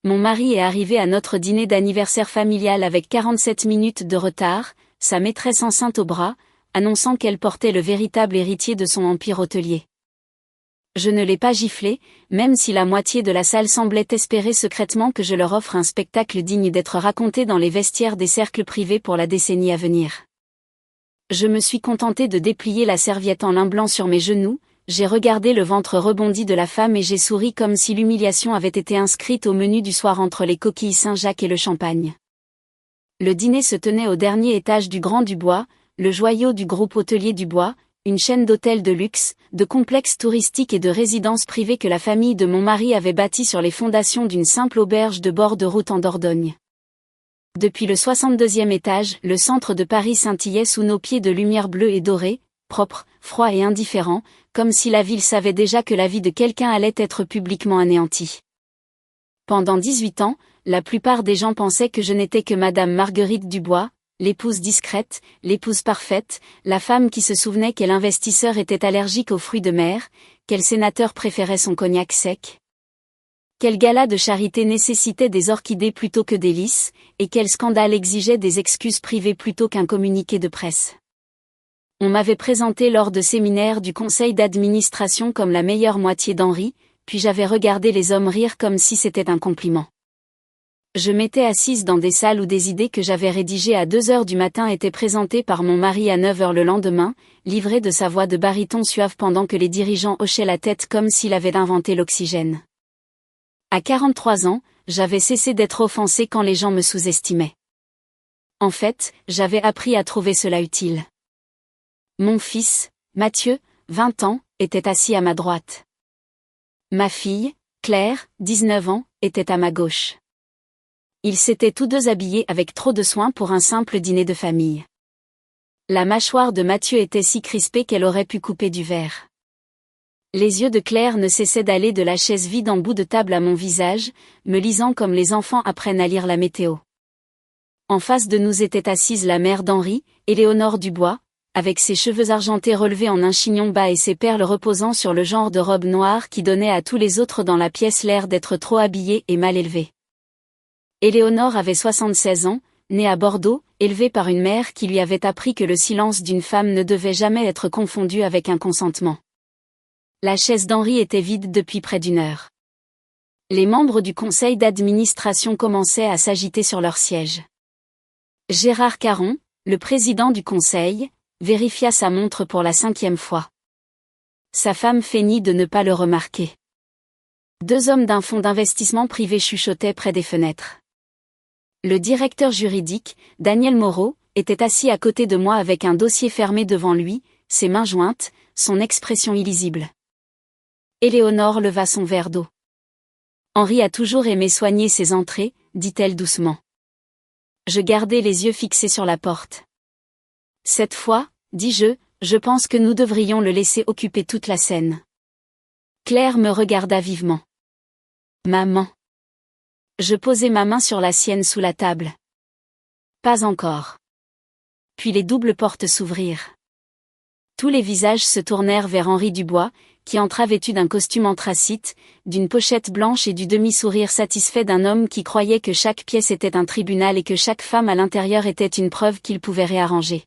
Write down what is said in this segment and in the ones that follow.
Mon mari est arrivé à notre dîner d'anniversaire familial avec 47 minutes de retard, sa maîtresse enceinte au bras, annonçant qu'elle portait le véritable héritier de son empire hôtelier. Je ne l'ai pas giflé, même si la moitié de la salle semblait espérer secrètement que je leur offre un spectacle digne d'être raconté dans les vestiaires des cercles privés pour la décennie à venir. Je me suis contenté de déplier la serviette en lin blanc sur mes genoux, j'ai regardé le ventre rebondi de la femme et j'ai souri comme si l'humiliation avait été inscrite au menu du soir entre les coquilles Saint-Jacques et le champagne. Le dîner se tenait au dernier étage du Grand Dubois, le joyau du groupe hôtelier Dubois, une chaîne d'hôtels de luxe, de complexes touristiques et de résidences privées que la famille de mon mari avait bâties sur les fondations d'une simple auberge de bord de route en Dordogne. Depuis le 62e étage, le centre de Paris scintillait sous nos pieds de lumière bleue et dorée, propre, froid et indifférent, comme si la ville savait déjà que la vie de quelqu'un allait être publiquement anéantie. Pendant 18 ans, la plupart des gens pensaient que je n'étais que Madame Marguerite Dubois, l'épouse discrète, l'épouse parfaite, la femme qui se souvenait quel investisseur était allergique aux fruits de mer, quel sénateur préférait son cognac sec. Quel gala de charité nécessitait des orchidées plutôt que des lys, et quel scandale exigeait des excuses privées plutôt qu'un communiqué de presse. On m'avait présenté lors de séminaires du conseil d'administration comme la meilleure moitié d'Henri, puis j'avais regardé les hommes rire comme si c'était un compliment. Je m'étais assise dans des salles où des idées que j'avais rédigées à 2 heures du matin étaient présentées par mon mari à 9 heures le lendemain, livrées de sa voix de baryton suave pendant que les dirigeants hochaient la tête comme s'il avait inventé l'oxygène. À 43 ans, j'avais cessé d'être offensée quand les gens me sous-estimaient. En fait, j'avais appris à trouver cela utile. Mon fils, Mathieu, 20 ans, était assis à ma droite. Ma fille, Claire, 19 ans, était à ma gauche. Ils s'étaient tous deux habillés avec trop de soin pour un simple dîner de famille. La mâchoire de Mathieu était si crispée qu'elle aurait pu couper du verre. Les yeux de Claire ne cessaient d'aller de la chaise vide en bout de table à mon visage, me lisant comme les enfants apprennent à lire la météo. En face de nous était assise la mère d'Henri, Éléonore Dubois, avec ses cheveux argentés relevés en un chignon bas et ses perles reposant sur le genre de robe noire qui donnait à tous les autres dans la pièce l'air d'être trop habillés et mal élevés. Éléonore avait 76 ans, née à Bordeaux, élevée par une mère qui lui avait appris que le silence d'une femme ne devait jamais être confondu avec un consentement. La chaise d'Henri était vide depuis près d'1 heure. Les membres du conseil d'administration commençaient à s'agiter sur leur siège. Gérard Caron, le président du conseil, vérifia sa montre pour la 5e fois. Sa femme feignit de ne pas le remarquer. 2 hommes d'un fonds d'investissement privé chuchotaient près des fenêtres. Le directeur juridique, Daniel Moreau, était assis à côté de moi avec un dossier fermé devant lui, ses mains jointes, son expression illisible. Éléonore leva son verre d'eau. Henri a toujours aimé soigner ses entrées, dit-elle doucement. Je gardai les yeux fixés sur la porte. Cette fois, dis-je, je pense que nous devrions le laisser occuper toute la scène. Claire me regarda vivement. Maman. Je posai ma main sur la sienne sous la table. Pas encore. Puis les doubles portes s'ouvrirent. Tous les visages se tournèrent vers Henri Dubois, qui entra vêtu d'un costume anthracite, d'une pochette blanche et du demi-sourire satisfait d'un homme qui croyait que chaque pièce était un tribunal et que chaque femme à l'intérieur était une preuve qu'il pouvait réarranger.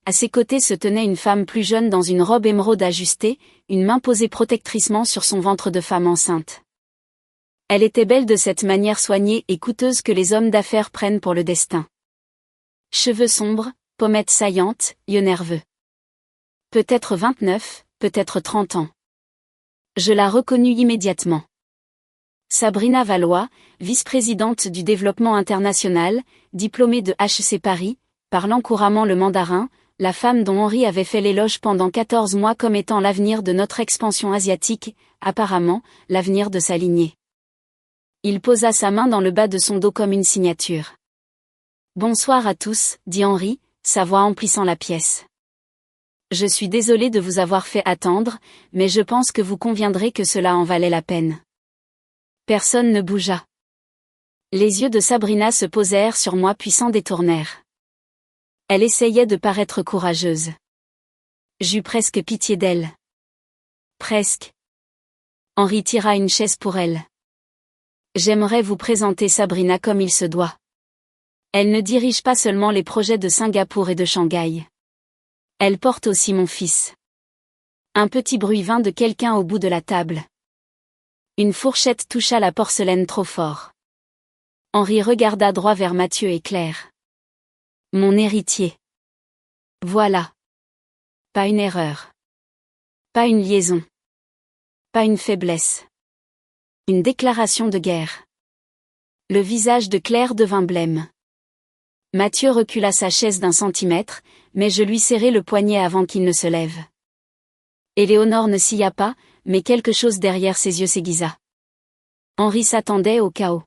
À ses côtés se tenait une femme plus jeune dans une robe émeraude ajustée, une main posée protectricement sur son ventre de femme enceinte. Elle était belle de cette manière soignée et coûteuse que les hommes d'affaires prennent pour le destin. Cheveux sombres, pommettes saillantes, yeux nerveux. Peut-être 29, peut-être 30 ans. Je la reconnus immédiatement. Sabrina Valois, vice-présidente du développement international, diplômée de HEC Paris, parlant couramment le mandarin, la femme dont Henri avait fait l'éloge pendant 14 mois comme étant l'avenir de notre expansion asiatique, apparemment, l'avenir de sa lignée. Il posa sa main dans le bas de son dos comme une signature. Bonsoir à tous, dit Henri, sa voix emplissant la pièce. Je suis désolé de vous avoir fait attendre, mais je pense que vous conviendrez que cela en valait la peine. Personne ne bougea. Les yeux de Sabrina se posèrent sur moi puis s'en détournèrent. Elle essayait de paraître courageuse. J'eus presque pitié d'elle. Presque. Henri tira une chaise pour elle. J'aimerais vous présenter Sabrina comme il se doit. Elle ne dirige pas seulement les projets de Singapour et de Shanghai. Elle porte aussi mon fils. Un petit bruit vint de quelqu'un au bout de la table. Une fourchette toucha la porcelaine trop fort. Henri regarda droit vers Mathieu et Claire. Mon héritier. Voilà. Pas une erreur. Pas une liaison. Pas une faiblesse. Une déclaration de guerre. Le visage de Claire devint blême. Mathieu recula sa chaise d'1 centimètre, mais je lui serrai le poignet avant qu'il ne se lève. Éléonore ne scia pas, mais quelque chose derrière ses yeux s'aiguisa. Henri s'attendait au chaos.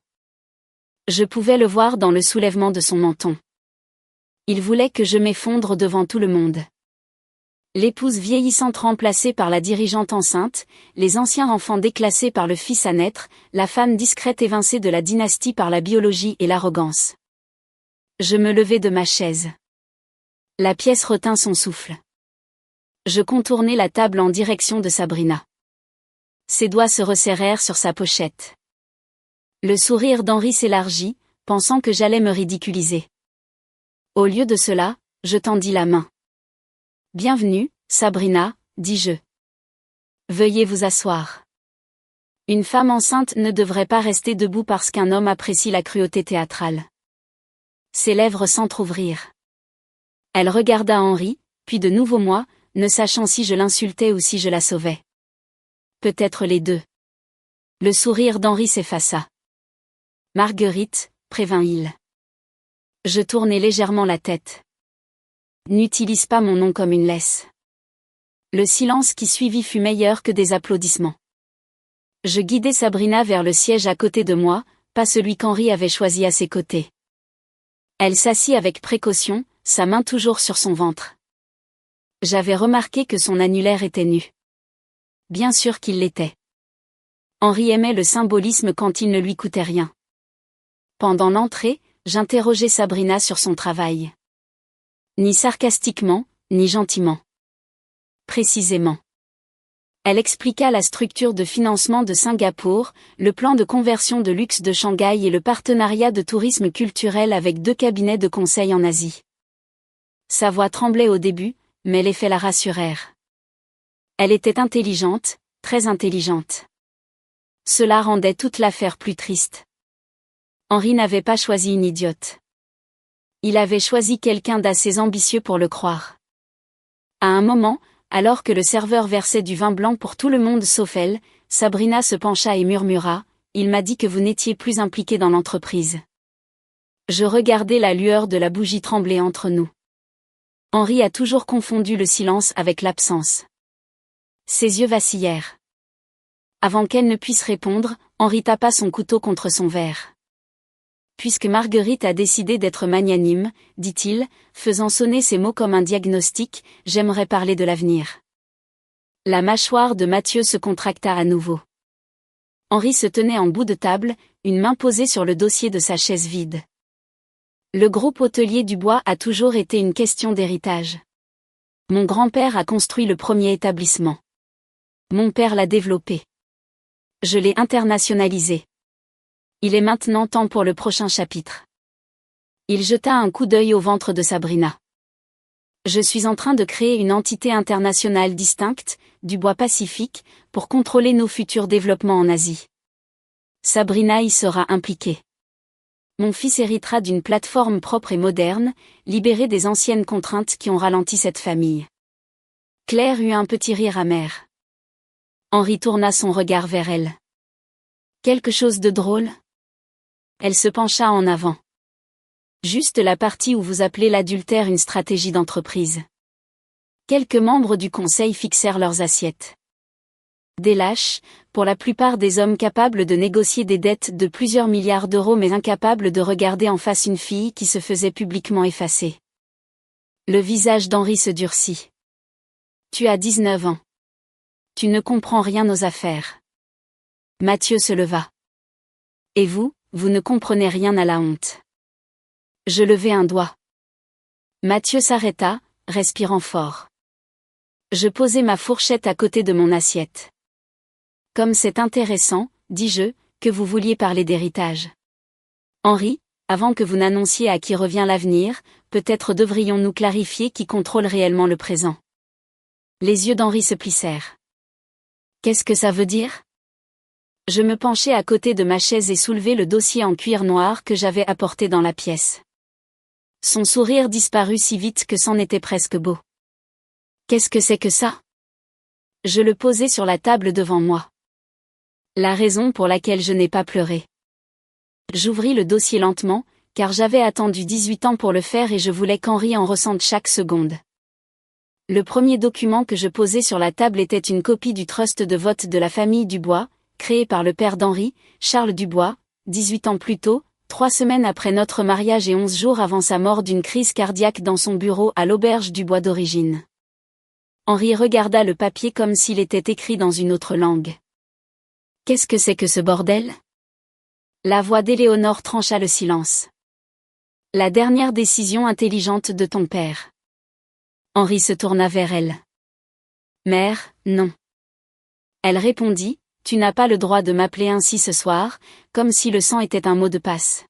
Je pouvais le voir dans le soulèvement de son menton. Il voulait que je m'effondre devant tout le monde. L'épouse vieillissante remplacée par la dirigeante enceinte, les anciens enfants déclassés par le fils à naître, la femme discrète évincée de la dynastie par la biologie et l'arrogance. Je me levai de ma chaise. La pièce retint son souffle. Je contournai la table en direction de Sabrina. Ses doigts se resserrèrent sur sa pochette. Le sourire d'Henri s'élargit, pensant que j'allais me ridiculiser. Au lieu de cela, je tendis la main. Bienvenue, Sabrina, dis-je. Veuillez vous asseoir. Une femme enceinte ne devrait pas rester debout parce qu'un homme apprécie la cruauté théâtrale. Ses lèvres s'entr'ouvrirent. Elle regarda Henri, puis de nouveau moi, ne sachant si je l'insultais ou si je la sauvais. Peut-être les deux. Le sourire d'Henri s'effaça. Marguerite, prévint-il. Je tournai légèrement la tête. N'utilise pas mon nom comme une laisse. Le silence qui suivit fut meilleur que des applaudissements. Je guidai Sabrina vers le siège à côté de moi, pas celui qu'Henri avait choisi à ses côtés. Elle s'assit avec précaution, sa main toujours sur son ventre. J'avais remarqué que son annulaire était nu. Bien sûr qu'il l'était. Henri aimait le symbolisme quand il ne lui coûtait rien. Pendant l'entrée, j'interrogeai Sabrina sur son travail. Ni sarcastiquement, ni gentiment. Précisément. Elle expliqua la structure de financement de Singapour, le plan de conversion de luxe de Shanghai et le partenariat de tourisme culturel avec 2 cabinets de conseil en Asie. Sa voix tremblait au début, mais les faits la rassurèrent. Elle était intelligente, très intelligente. Cela rendait toute l'affaire plus triste. Henri n'avait pas choisi une idiote. Il avait choisi quelqu'un d'assez ambitieux pour le croire. À un moment, alors que le serveur versait du vin blanc pour tout le monde sauf elle, Sabrina se pencha et murmura, « Il m'a dit que vous n'étiez plus impliqué dans l'entreprise. » Je regardai la lueur de la bougie trembler entre nous. Henri a toujours confondu le silence avec l'absence. Ses yeux vacillèrent. Avant qu'elle ne puisse répondre, Henri tapa son couteau contre son verre. Puisque Marguerite a décidé d'être magnanime, dit-il, faisant sonner ses mots comme un diagnostic, j'aimerais parler de l'avenir. La mâchoire de Mathieu se contracta à nouveau. Henri se tenait en bout de table, une main posée sur le dossier de sa chaise vide. Le groupe hôtelier du Bois a toujours été une question d'héritage. Mon grand-père a construit le premier établissement. Mon père l'a développé. Je l'ai internationalisé. Il est maintenant temps pour le prochain chapitre. Il jeta un coup d'œil au ventre de Sabrina. Je suis en train de créer une entité internationale distincte, du Bois Pacifique, pour contrôler nos futurs développements en Asie. Sabrina y sera impliquée. Mon fils héritera d'une plateforme propre et moderne, libérée des anciennes contraintes qui ont ralenti cette famille. Claire eut un petit rire amer. Henri tourna son regard vers elle. Quelque chose de drôle ? Elle se pencha en avant. Juste la partie où vous appelez l'adultère une stratégie d'entreprise. Quelques membres du conseil fixèrent leurs assiettes. Des lâches, pour la plupart des hommes capables de négocier des dettes de plusieurs milliards d'euros mais incapables de regarder en face une fille qui se faisait publiquement effacer. Le visage d'Henri se durcit. Tu as 19 ans. Tu ne comprends rien aux affaires. Mathieu se leva. Et vous ne comprenez rien à la honte. Je levai un doigt. Mathieu s'arrêta, respirant fort. Je posai ma fourchette à côté de mon assiette. Comme c'est intéressant, dis-je, Que vous vouliez parler d'héritage. Henri, avant que vous n'annonciez à qui revient l'avenir, peut-être devrions-nous clarifier qui contrôle réellement le présent. Les yeux d'Henri se plissèrent. Qu'est-ce que ça veut dire? Je me penchai à côté de ma chaise et soulevai le dossier en cuir noir que j'avais apporté dans la pièce. Son sourire disparut si vite que c'en était presque beau. Qu'est-ce que c'est que ça? Je le posai sur la table devant moi. La raison pour laquelle je n'ai pas pleuré. J'ouvris le dossier lentement, car j'avais attendu 18 ans pour le faire et je voulais qu'Henri en ressente chaque seconde. Le premier document que je posai sur la table était une copie du trust de vote de la famille Dubois, créé par le père d'Henri, Charles Dubois, 18 ans plus tôt, 3 semaines après notre mariage et 11 jours avant sa mort d'une crise cardiaque dans son bureau à l'auberge Dubois d'origine. Henri regarda le papier comme s'il était écrit dans une autre langue. Qu'est-ce que c'est que ce bordel? La voix d'Éléonore trancha le silence. La dernière décision intelligente de ton père. Henri se tourna vers elle. Mère, non. Elle répondit, tu n'as pas le droit de m'appeler ainsi ce soir, comme si le sang était un mot de passe.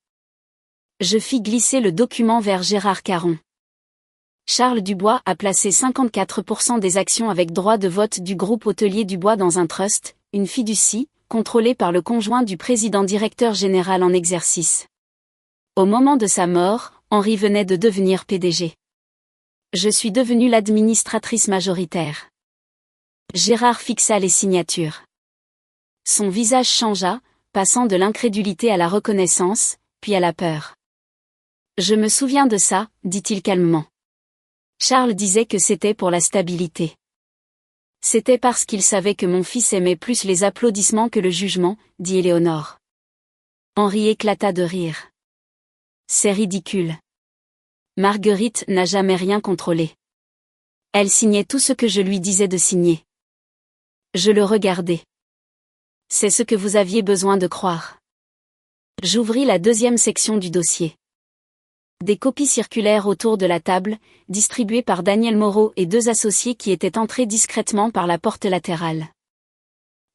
Je fis glisser le document vers Gérard Caron. Charles Dubois a placé 54% des actions avec droit de vote du groupe hôtelier Dubois dans un trust, une fiducie, contrôlée par le conjoint du président directeur général en exercice. Au moment de sa mort, Henri venait de devenir PDG. Je suis devenue l'administratrice majoritaire. Gérard fixa les signatures. Son visage changea, passant de l'incrédulité à la reconnaissance, puis à la peur. Je me souviens de ça, dit-il calmement. Charles disait que c'était pour la stabilité. C'était parce qu'il savait que mon fils aimait plus les applaudissements que le jugement, dit Éléonore. Henri éclata de rire. C'est ridicule. Marguerite n'a jamais rien contrôlé. Elle signait tout ce que je lui disais de signer. Je le regardais. C'est ce que vous aviez besoin de croire. J'ouvris la deuxième section du dossier. Des copies circulèrent autour de la table, distribuées par Daniel Moreau et 2 associés qui étaient entrés discrètement par la porte latérale.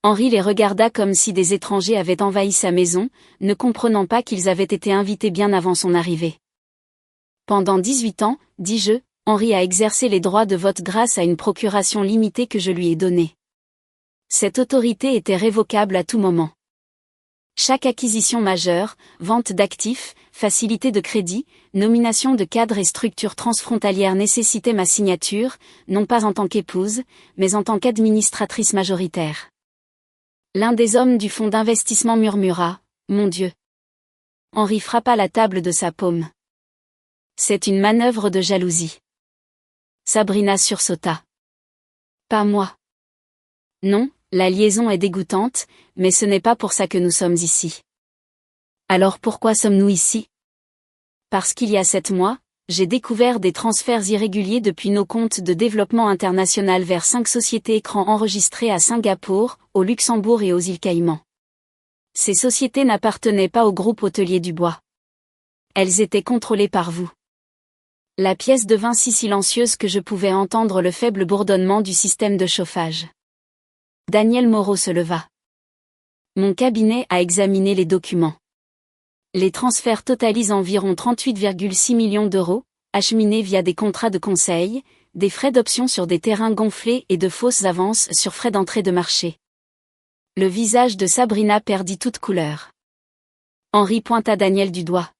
Henri les regarda comme si des étrangers avaient envahi sa maison, ne comprenant pas qu'ils avaient été invités bien avant son arrivée. Pendant 18 ans, dis-je, Henri a exercé les droits de vote grâce à une procuration limitée que je lui ai donnée. Cette autorité était révocable à tout moment. Chaque acquisition majeure, vente d'actifs, facilité de crédit, nomination de cadres et structures transfrontalières nécessitait ma signature, non pas en tant qu'épouse, mais en tant qu'administratrice majoritaire. L'un des hommes du fonds d'investissement murmura, « Mon Dieu !» Henri frappa la table de sa paume. C'est une manœuvre de jalousie. Sabrina sursauta. Pas moi. Non, la liaison est dégoûtante, mais ce n'est pas pour ça que nous sommes ici. Alors pourquoi sommes-nous ici? Parce qu'il y a 7 mois, j'ai découvert des transferts irréguliers depuis nos comptes de développement international vers 5 sociétés écrans enregistrées à Singapour, au Luxembourg et aux îles Caïmans. Ces sociétés n'appartenaient pas au groupe hôtelier Dubois. Elles étaient contrôlées par vous. La pièce devint si silencieuse que je pouvais entendre le faible bourdonnement du système de chauffage. Daniel Moreau se leva. Mon cabinet a examiné les documents. Les transferts totalisent environ 38,6 millions d'euros, acheminés via des contrats de conseil, des frais d'option sur des terrains gonflés et de fausses avances sur frais d'entrée de marché. Le visage de Sabrina perdit toute couleur. Henri pointa Daniel du doigt.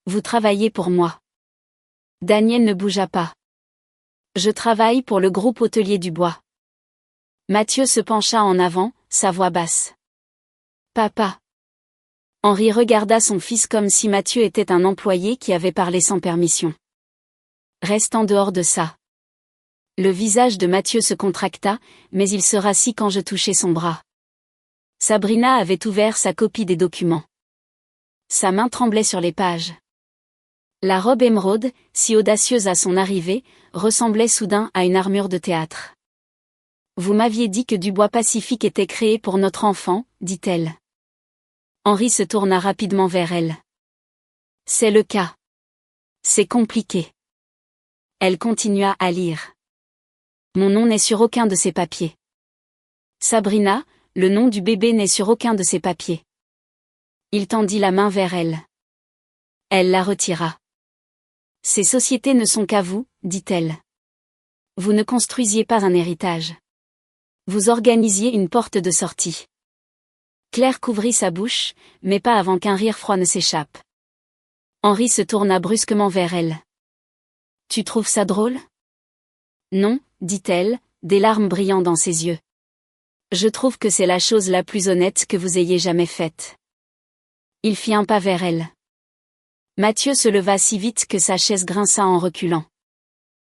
Vous travaillez pour moi. Daniel ne bougea pas. Je travaille pour le groupe hôtelier Dubois. Mathieu se pencha en avant, sa voix basse. Papa. Henri regarda son fils comme si Mathieu était un employé qui avait parlé sans permission. Reste en dehors de ça. Le visage de Mathieu se contracta, mais il se rassit quand je touchai son bras. Sabrina avait ouvert sa copie des documents. Sa main tremblait sur les pages. La robe émeraude, si audacieuse à son arrivée, ressemblait soudain à une armure de théâtre. Vous m'aviez dit que Dubois Pacifique était créé pour notre enfant, dit-elle. Henri se tourna rapidement vers elle. C'est le cas. C'est compliqué. Elle continua à lire. Mon nom n'est sur aucun de ces papiers. Sabrina, le nom du bébé n'est sur aucun de ces papiers. Il tendit la main vers elle. Elle la retira. Ces sociétés ne sont qu'à vous, dit-elle. Vous ne construisiez pas un héritage. Vous organisiez une porte de sortie. Claire couvrit sa bouche, mais pas avant qu'un rire froid ne s'échappe. Henri se tourna brusquement vers elle. Tu trouves ça drôle? Non, dit-elle, des larmes brillant dans ses yeux. Je trouve que c'est la chose la plus honnête que vous ayez jamais faite. Il fit un pas vers elle. Mathieu se leva si vite que sa chaise grinça en reculant.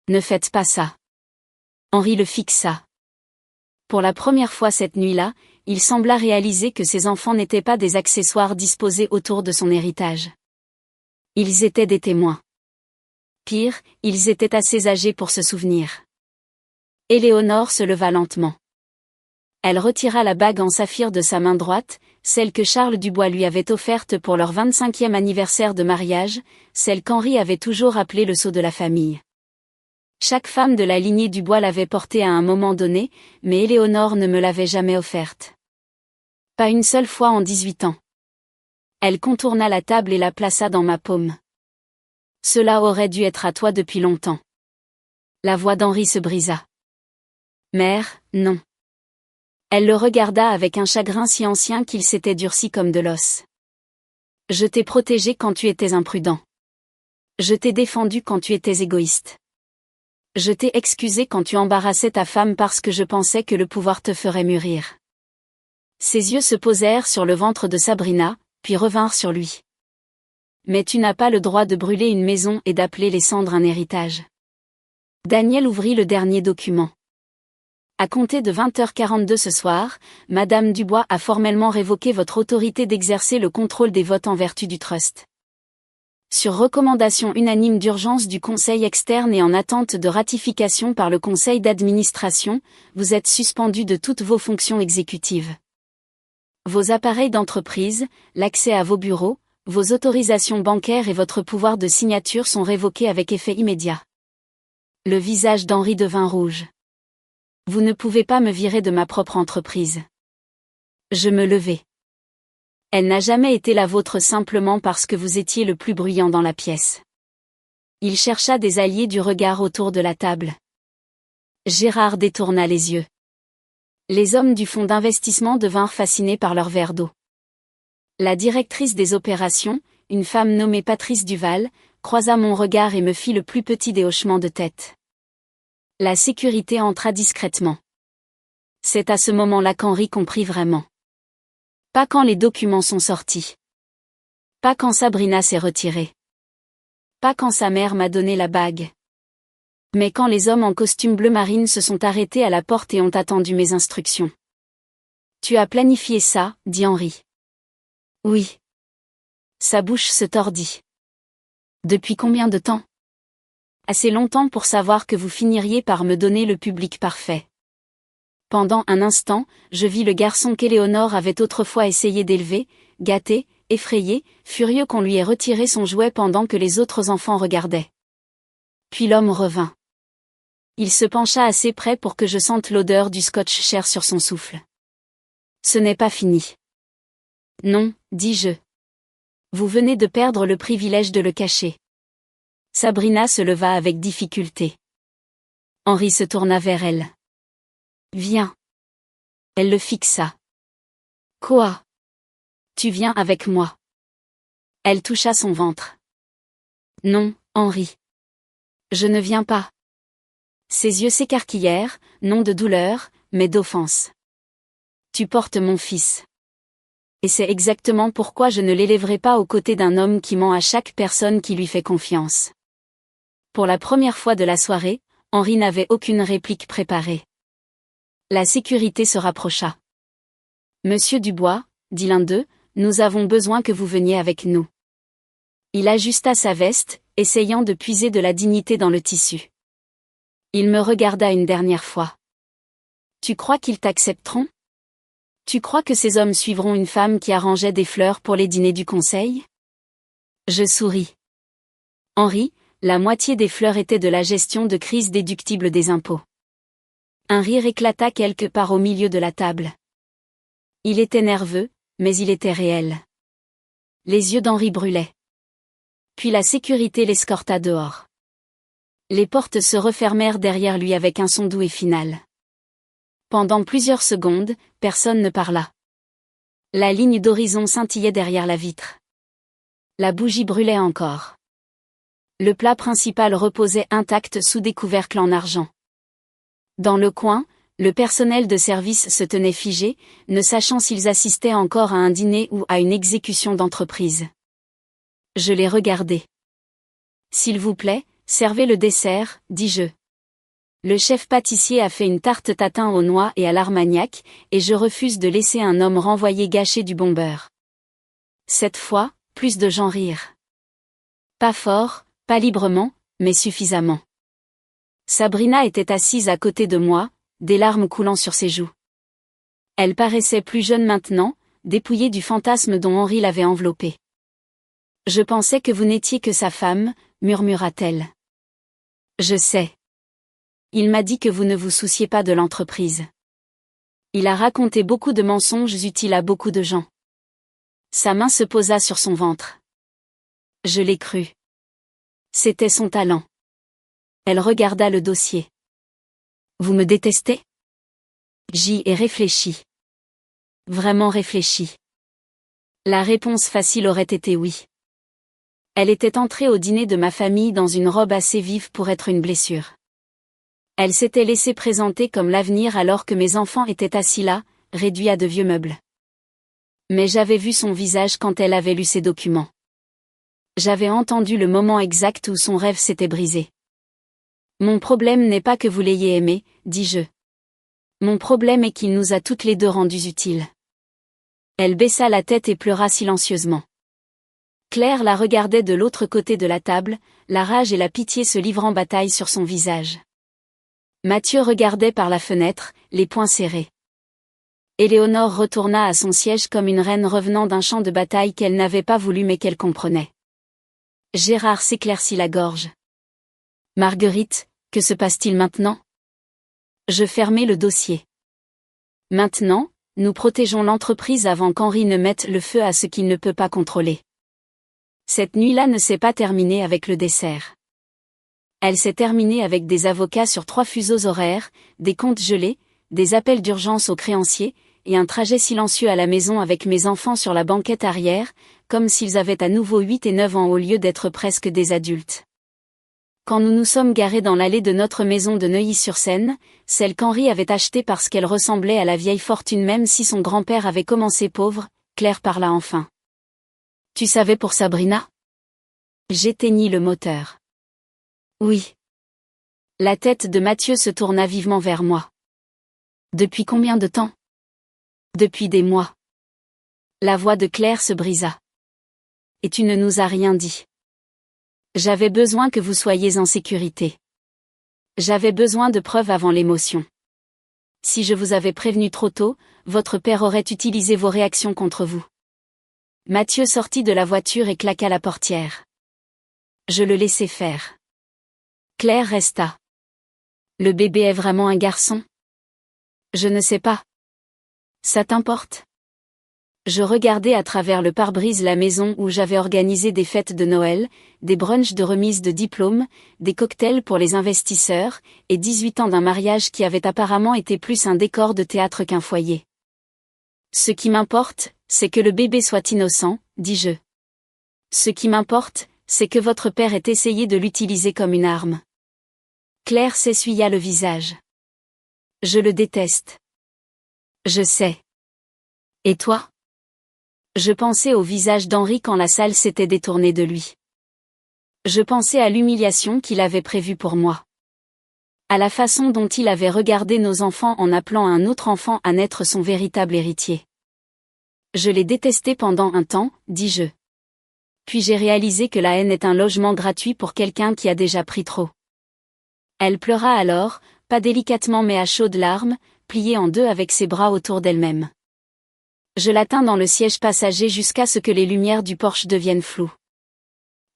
Ne faites pas ça. Henri le fixa. Pour la première fois cette nuit-là, il sembla réaliser que ses enfants n'étaient pas des accessoires disposés autour de son héritage. Ils étaient des témoins. Pire, ils étaient assez âgés pour se souvenir. Éléonore se leva lentement. Elle retira la bague en saphir de sa main droite, celle que Charles Dubois lui avait offerte pour leur 25e anniversaire de mariage, celle qu'Henri avait toujours appelée le sceau de la famille. Chaque femme de la lignée Dubois l'avait portée à un moment donné, mais Éléonore ne me l'avait jamais offerte. Pas une seule fois en 18 ans. Elle contourna la table et la plaça dans ma paume. Cela aurait dû être à toi depuis longtemps. La voix d'Henri se brisa. Mère, non. Elle le regarda avec un chagrin si ancien qu'il s'était durci comme de l'os. Je t'ai protégé quand tu étais imprudent. Je t'ai défendu quand tu étais égoïste. Je t'ai excusé quand tu embarrassais ta femme parce que je pensais que le pouvoir te ferait mûrir. Ses yeux se posèrent sur le ventre de Sabrina, puis revinrent sur lui. Mais tu n'as pas le droit de brûler une maison et d'appeler les cendres un héritage. Daniel ouvrit le dernier document. À compter de 20h42 ce soir, Madame Dubois a formellement révoqué votre autorité d'exercer le contrôle des votes en vertu du trust. Sur recommandation unanime d'urgence du Conseil externe et en attente de ratification par le Conseil d'administration, vous êtes suspendu de toutes vos fonctions exécutives. Vos appareils d'entreprise, l'accès à vos bureaux, vos autorisations bancaires et votre pouvoir de signature sont révoqués avec effet immédiat. Le visage d'Henri devint rouge. Vous ne pouvez pas me virer de ma propre entreprise. Je me levai. Elle n'a jamais été la vôtre simplement parce que vous étiez le plus bruyant dans la pièce. Il chercha des alliés du regard autour de la table. Gérard détourna les yeux. Les hommes du fonds d'investissement devinrent fascinés par leur verre d'eau. La directrice des opérations, une femme nommée Patrice Duval, croisa mon regard et me fit le plus petit des hochements de tête. La sécurité entra discrètement. C'est à ce moment-là qu'Henri comprit vraiment. Pas quand les documents sont sortis. Pas quand Sabrina s'est retirée. Pas quand sa mère m'a donné la bague. Mais quand les hommes en costume bleu marine se sont arrêtés à la porte et ont attendu mes instructions. Tu as planifié ça, dit Henri. Oui. Sa bouche se tordit. Depuis combien de temps? Assez longtemps pour savoir que vous finiriez par me donner le public parfait. Pendant un instant, je vis le garçon qu'Éléonore avait autrefois essayé d'élever, gâté, effrayé, furieux qu'on lui ait retiré son jouet pendant que les autres enfants regardaient. Puis l'homme revint. Il se pencha assez près pour que je sente l'odeur du scotch cher sur son souffle. Ce n'est pas fini. Non, dis-je. Vous venez de perdre le privilège de le cacher. Sabrina se leva avec difficulté. Henri se tourna vers elle. Viens. Elle le fixa. Quoi? Tu viens avec moi. Elle toucha son ventre. Non, Henri. Je ne viens pas. Ses yeux s'écarquillèrent, non de douleur, mais d'offense. Tu portes mon fils. Et c'est exactement pourquoi je ne l'élèverai pas aux côtés d'un homme qui ment à chaque personne qui lui fait confiance. Pour la première fois de la soirée, Henri n'avait aucune réplique préparée. La sécurité se rapprocha. Monsieur Dubois, dit l'un d'eux, nous avons besoin que vous veniez avec nous. Il ajusta sa veste, essayant de puiser de la dignité dans le tissu. Il me regarda une dernière fois. Tu crois qu'ils t'accepteront? Tu crois que ces hommes suivront une femme qui arrangeait des fleurs pour les dîners du conseil? Je souris. Henri, la moitié des fleurs étaient de la gestion de crise déductible des impôts. Un rire éclata quelque part au milieu de la table. Il était nerveux, mais il était réel. Les yeux d'Henri brûlaient. Puis la sécurité l'escorta dehors. Les portes se refermèrent derrière lui avec un son doux et final. Pendant plusieurs secondes, personne ne parla. La ligne d'horizon scintillait derrière la vitre. La bougie brûlait encore. Le plat principal reposait intact sous des couvercles en argent. Dans le coin, le personnel de service se tenait figé, ne sachant s'ils assistaient encore à un dîner ou à une exécution d'entreprise. Je les regardai. « S'il vous plaît, servez le dessert, dis-je. Le chef pâtissier a fait une tarte tatin aux noix et à l'armagnac, et je refuse de laisser un homme renvoyer gâcher du bon beurre. » Cette fois, plus de gens rirent. Pas fort, pas librement, mais suffisamment. Sabrina était assise à côté de moi, des larmes coulant sur ses joues. Elle paraissait plus jeune maintenant, dépouillée du fantasme dont Henri l'avait enveloppée. « Je pensais que vous n'étiez que sa femme, murmura-t-elle. Je sais. Il m'a dit que vous ne vous souciez pas de l'entreprise. Il a raconté beaucoup de mensonges utiles à beaucoup de gens. » Sa main se posa sur son ventre. Je l'ai cru. C'était son talent. Elle regarda le dossier. « Vous me détestez ? » J'y ai réfléchi. Vraiment réfléchi. La réponse facile aurait été oui. Elle était entrée au dîner de ma famille dans une robe assez vive pour être une blessure. Elle s'était laissée présenter comme l'avenir alors que mes enfants étaient assis là, réduits à de vieux meubles. Mais j'avais vu son visage quand elle avait lu ses documents. J'avais entendu le moment exact où son rêve s'était brisé. « Mon problème n'est pas que vous l'ayez aimé, dis-je. Mon problème est qu'il nous a toutes les deux rendues utiles. » Elle baissa la tête et pleura silencieusement. Claire la regardait de l'autre côté de la table, la rage et la pitié se livrant bataille sur son visage. Mathieu regardait par la fenêtre, les poings serrés. Éléonore retourna à son siège comme une reine revenant d'un champ de bataille qu'elle n'avait pas voulu mais qu'elle comprenait. Gérard s'éclaircit la gorge. « Marguerite, que se passe-t-il maintenant ?» Je fermai le dossier. « Maintenant, nous protégeons l'entreprise avant qu'Henri ne mette le feu à ce qu'il ne peut pas contrôler. » Cette nuit-là ne s'est pas terminée avec le dessert. Elle s'est terminée avec des avocats sur 3 fuseaux horaires, des comptes gelés, des appels d'urgence aux créanciers, et un trajet silencieux à la maison avec mes enfants sur la banquette arrière, comme s'ils avaient à nouveau 8 et 9 ans au lieu d'être presque des adultes. Quand nous nous sommes garés dans l'allée de notre maison de Neuilly-sur-Seine, celle qu'Henri avait achetée parce qu'elle ressemblait à la vieille fortune même si son grand-père avait commencé pauvre, Claire parla enfin. « Tu savais pour Sabrina ?» J'éteignis le moteur. « Oui. » La tête de Mathieu se tourna vivement vers moi. « Depuis combien de temps ? » Depuis des mois. La voix de Claire se brisa. « Et tu ne nous as rien dit. » J'avais besoin que vous soyez en sécurité. J'avais besoin de preuves avant l'émotion. Si je vous avais prévenu trop tôt, votre père aurait utilisé vos réactions contre vous. Mathieu sortit de la voiture et claqua la portière. Je le laissai faire. Claire resta. Le bébé est vraiment un garçon ? Je ne sais pas. Ça t'importe ? Je regardais à travers le pare-brise la maison où j'avais organisé des fêtes de Noël, des brunchs de remise de diplômes, des cocktails pour les investisseurs, et 18 ans d'un mariage qui avait apparemment été plus un décor de théâtre qu'un foyer. Ce qui m'importe, c'est que le bébé soit innocent, dis-je. Ce qui m'importe, c'est que votre père ait essayé de l'utiliser comme une arme. Claire s'essuya le visage. Je le déteste. Je sais. Et toi ? Je pensais au visage d'Henri quand la salle s'était détournée de lui. Je pensais à l'humiliation qu'il avait prévue pour moi. À la façon dont il avait regardé nos enfants en appelant un autre enfant à naître son véritable héritier. Je l'ai détesté pendant un temps, dis-je. Puis j'ai réalisé que la haine est un logement gratuit pour quelqu'un qui a déjà pris trop. Elle pleura alors, pas délicatement mais à chaudes larmes, pliée en deux avec ses bras autour d'elle-même. Je la tins dans le siège passager jusqu'à ce que les lumières du porche deviennent floues.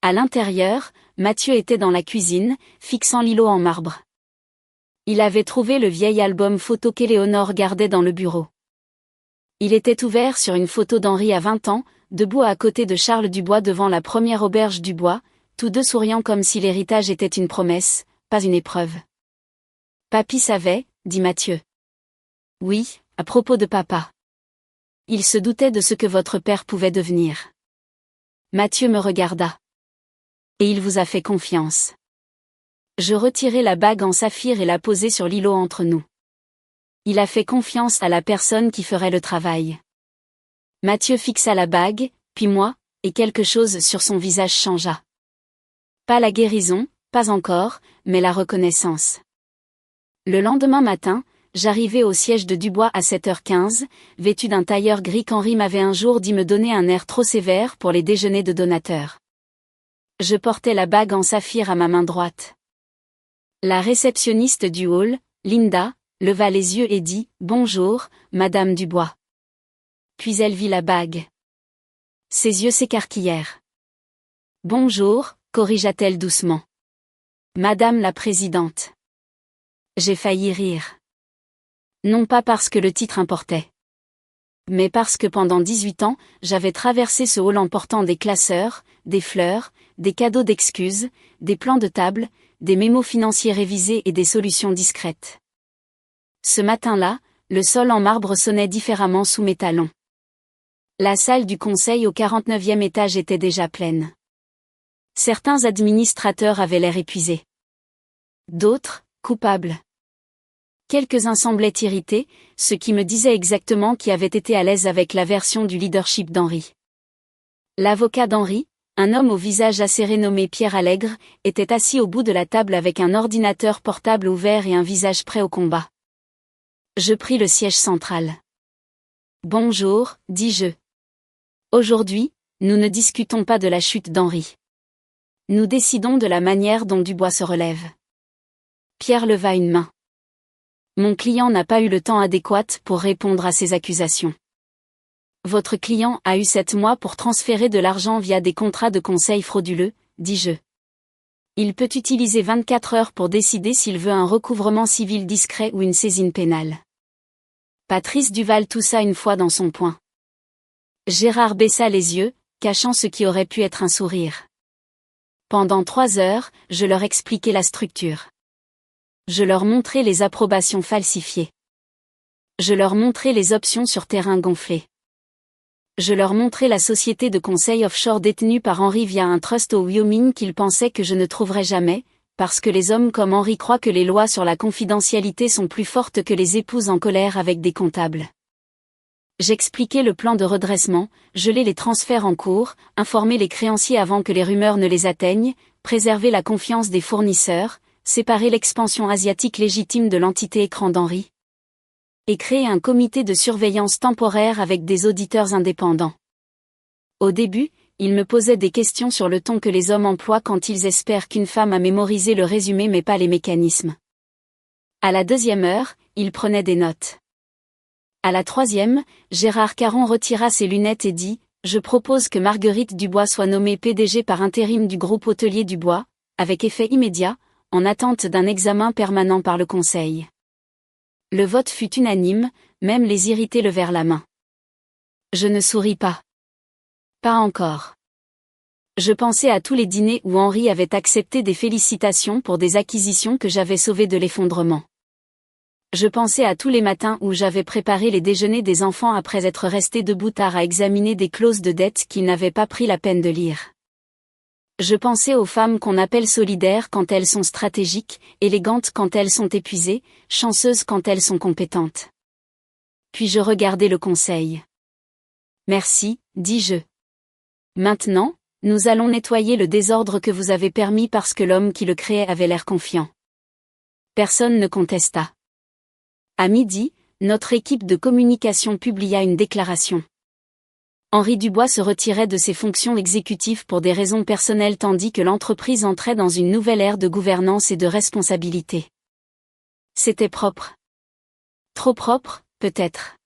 À l'intérieur, Mathieu était dans la cuisine, fixant l'îlot en marbre. Il avait trouvé le vieil album photo qu'Éléonore gardait dans le bureau. Il était ouvert sur une photo d'Henri à 20 ans, debout à côté de Charles Dubois devant la première auberge Dubois, tous deux souriant comme si l'héritage était une promesse, pas une épreuve. Papy savait, dit Mathieu. Oui, à propos de papa. Il se doutait de ce que votre père pouvait devenir. Mathieu me regarda. Et il vous a fait confiance. Je retirai la bague en saphir et la posai sur l'îlot entre nous. Il a fait confiance à la personne qui ferait le travail. Mathieu fixa la bague, puis moi, et quelque chose sur son visage changea. Pas la guérison, pas encore, mais la reconnaissance. Le lendemain matin, j'arrivai au siège de Dubois à 7h15, vêtu d'un tailleur gris qu'Henri m'avait un jour dit me donner un air trop sévère pour les déjeuners de donateurs. Je portais la bague en saphir à ma main droite. La réceptionniste du hall, Linda, leva les yeux et dit « Bonjour, Madame Dubois ». Puis elle vit la bague. Ses yeux s'écarquillèrent. « Bonjour », corrigea-t-elle doucement. « Madame la Présidente ». J'ai failli rire. Non pas parce que le titre importait. Mais parce que pendant 18 ans, j'avais traversé ce hall en portant des classeurs, des fleurs, des cadeaux d'excuses, des plans de table, des mémos financiers révisés et des solutions discrètes. Ce matin-là, le sol en marbre sonnait différemment sous mes talons. La salle du conseil au 49e étage était déjà pleine. Certains administrateurs avaient l'air épuisés. D'autres, coupables. Quelques-uns semblaient irrités, ce qui me disait exactement qui avait été à l'aise avec la version du leadership d'Henri. L'avocat d'Henri, un homme au visage acéré nommé Pierre Allègre, était assis au bout de la table avec un ordinateur portable ouvert et un visage prêt au combat. Je pris le siège central. « Bonjour », dis-je. « Aujourd'hui, nous ne discutons pas de la chute d'Henri. Nous décidons de la manière dont Dubois se relève. » Pierre leva une main. Mon client n'a pas eu le temps adéquat pour répondre à ces accusations. Votre client a eu 7 mois pour transférer de l'argent via des contrats de conseil frauduleux, dis-je. Il peut utiliser 24 heures pour décider s'il veut un recouvrement civil discret ou une saisine pénale. Patrice Duval toussa une fois dans son poing. Gérard baissa les yeux, cachant ce qui aurait pu être un sourire. Pendant 3 heures, je leur expliquai la structure. Je leur montrai les approbations falsifiées. Je leur montrai les options sur terrain gonflé. Je leur montrai la société de conseil offshore détenue par Henri via un trust au Wyoming qu'ils pensaient que je ne trouverais jamais, parce que les hommes comme Henri croient que les lois sur la confidentialité sont plus fortes que les épouses en colère avec des comptables. J'expliquai le plan de redressement, gelai les transferts en cours, informer les créanciers avant que les rumeurs ne les atteignent, préserver la confiance des fournisseurs, séparer l'expansion asiatique légitime de l'entité écran d'Henri. Et créer un comité de surveillance temporaire avec des auditeurs indépendants. Au début, ils me posaient des questions sur le ton que les hommes emploient quand ils espèrent qu'une femme a mémorisé le résumé mais pas les mécanismes. À la 2e heure, ils prenaient des notes. À la 3e, Gérard Caron retira ses lunettes et dit « Je propose que Marguerite Dubois soit nommée PDG par intérim du groupe hôtelier Dubois, avec effet immédiat, en attente d'un examen permanent par le Conseil. » Le vote fut unanime, même les irrités levèrent la main. Je ne souris pas. Pas encore. Je pensais à tous les dîners où Henri avait accepté des félicitations pour des acquisitions que j'avais sauvées de l'effondrement. Je pensais à tous les matins où j'avais préparé les déjeuners des enfants après être resté debout tard à examiner des clauses de dette qu'ils n'avaient pas pris la peine de lire. Je pensais aux femmes qu'on appelle solidaires quand elles sont stratégiques, élégantes quand elles sont épuisées, chanceuses quand elles sont compétentes. Puis je regardai le conseil. Merci, dis-je. Maintenant, nous allons nettoyer le désordre que vous avez permis parce que l'homme qui le créait avait l'air confiant. Personne ne contesta. À midi, notre équipe de communication publia une déclaration. Henri Dubois se retirait de ses fonctions exécutives pour des raisons personnelles tandis que l'entreprise entrait dans une nouvelle ère de gouvernance et de responsabilité. C'était propre. Trop propre, peut-être.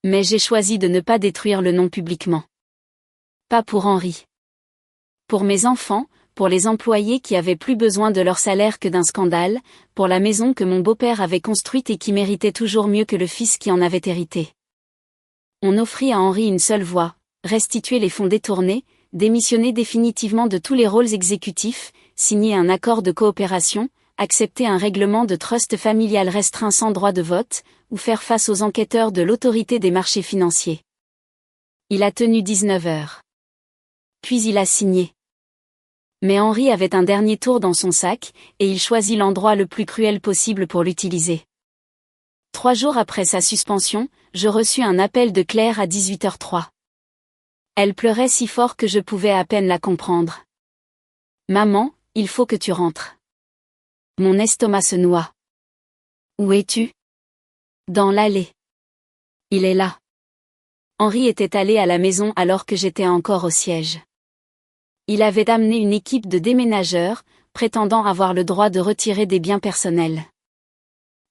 Mais j'ai choisi de ne pas détruire le nom publiquement. Pas pour Henri. Pour mes enfants, pour les employés qui avaient plus besoin de leur salaire que d'un scandale, pour la maison que mon beau-père avait construite et qui méritait toujours mieux que le fils qui en avait hérité. On offrit à Henri une seule voie, restituer les fonds détournés, démissionner définitivement de tous les rôles exécutifs, signer un accord de coopération, accepter un règlement de trust familial restreint sans droit de vote, ou faire face aux enquêteurs de l'autorité des marchés financiers. Il a tenu 19 heures. Puis il a signé. Mais Henri avait un dernier tour dans son sac, et il choisit l'endroit le plus cruel possible pour l'utiliser. 3 jours après sa suspension, je reçus un appel de Claire à 18h03. Elle pleurait si fort que je pouvais à peine la comprendre. « Maman, il faut que tu rentres. » Mon estomac se noie. « Où es-tu ? » ?»« Dans l'allée. »« Il est là. » Henri était allé à la maison alors que j'étais encore au siège. Il avait amené une équipe de déménageurs, prétendant avoir le droit de retirer des biens personnels.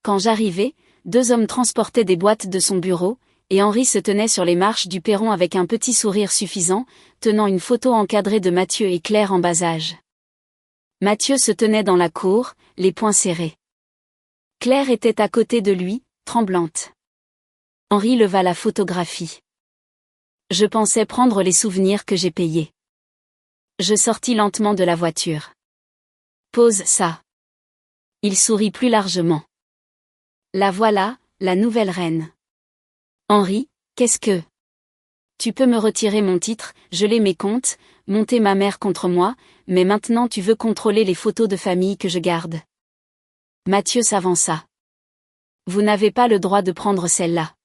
Quand j'arrivai, 2 hommes transportaient des boîtes de son bureau, et Henri se tenait sur les marches du perron avec un petit sourire suffisant, tenant une photo encadrée de Mathieu et Claire en bas âge. Mathieu se tenait dans la cour, les poings serrés. Claire était à côté de lui, tremblante. Henri leva la photographie. Je pensais prendre les souvenirs que j'ai payés. Je sortis lentement de la voiture. Pose ça. Il sourit plus largement. La voilà, la nouvelle reine. Henri, qu'est-ce que... Tu peux me retirer mon titre, geler mes comptes, monter ma mère contre moi, mais maintenant tu veux contrôler les photos de famille que je garde. Mathieu s'avança. Vous n'avez pas le droit de prendre celle-là.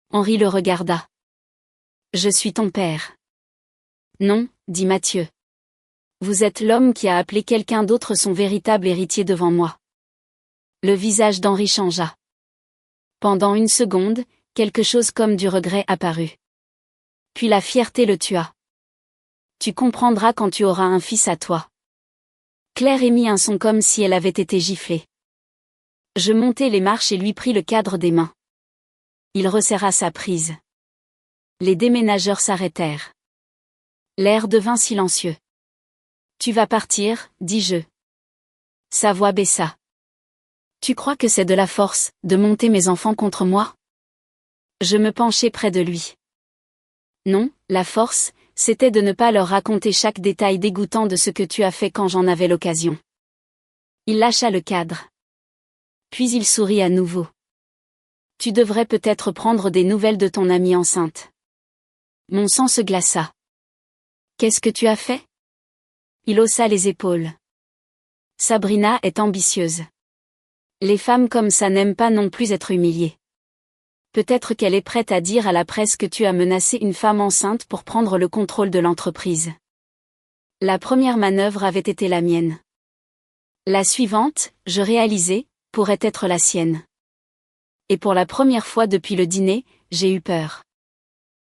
Henri le regarda. Je suis ton père. Non, dit Mathieu. Vous êtes l'homme qui a appelé quelqu'un d'autre son véritable héritier devant moi. Le visage d'Henri changea. Pendant une seconde, quelque chose comme du regret apparut. Puis la fierté le tua. Tu comprendras quand tu auras un fils à toi. Claire émit un son comme si elle avait été giflée. Je montai les marches et lui pris le cadre des mains. Il resserra sa prise. Les déménageurs s'arrêtèrent. L'air devint silencieux. Tu vas partir, dis-je. Sa voix baissa. Tu crois que c'est de la force, de monter mes enfants contre moi ? Je me penchai près de lui. Non, la force, c'était de ne pas leur raconter chaque détail dégoûtant de ce que tu as fait quand j'en avais l'occasion. Il lâcha le cadre. Puis il sourit à nouveau. Tu devrais peut-être prendre des nouvelles de ton amie enceinte. Mon sang se glaça. Qu'est-ce que tu as fait ? Il haussa les épaules. Sabrina est ambitieuse. Les femmes comme ça n'aiment pas non plus être humiliées. Peut-être qu'elle est prête à dire à la presse que tu as menacé une femme enceinte pour prendre le contrôle de l'entreprise. La première manœuvre avait été la mienne. La suivante, je réalisais, pourrait être la sienne. Et pour la première fois depuis le dîner, j'ai eu peur.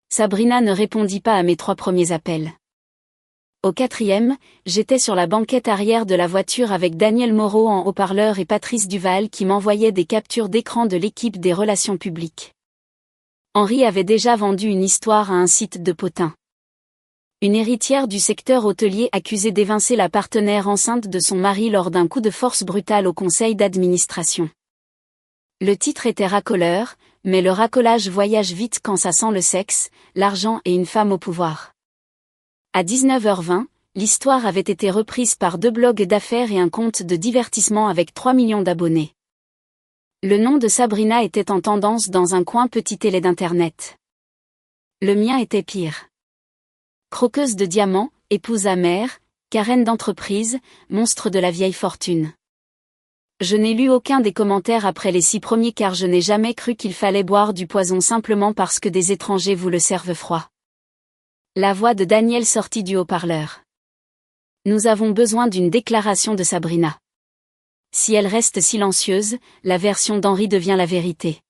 Sabrina ne répondit pas à mes 3 premiers appels. Au 4e, j'étais sur la banquette arrière de la voiture avec Daniel Moreau en haut-parleur et Patrice Duval qui m'envoyait des captures d'écran de l'équipe des relations publiques. Henri avait déjà vendu une histoire à un site de potins. Une héritière du secteur hôtelier accusée d'évincer la partenaire enceinte de son mari lors d'un coup de force brutal au conseil d'administration. Le titre était racoleur, mais le racolage voyage vite quand ça sent le sexe, l'argent et une femme au pouvoir. À 19h20, l'histoire avait été reprise par 2 blogs d'affaires et un compte de divertissement avec 3 millions d'abonnés. Le nom de Sabrina était en tendance dans un coin petit télé d'internet. Le mien était pire. Croqueuse de diamants, épouse amère, carène d'entreprise, monstre de la vieille fortune. Je n'ai lu aucun des commentaires après les 6 premiers car je n'ai jamais cru qu'il fallait boire du poison simplement parce que des étrangers vous le servent froid. La voix de Daniel sortit du haut-parleur. Nous avons besoin d'une déclaration de Sabrina. Si elle reste silencieuse, la version d'Henri devient la vérité.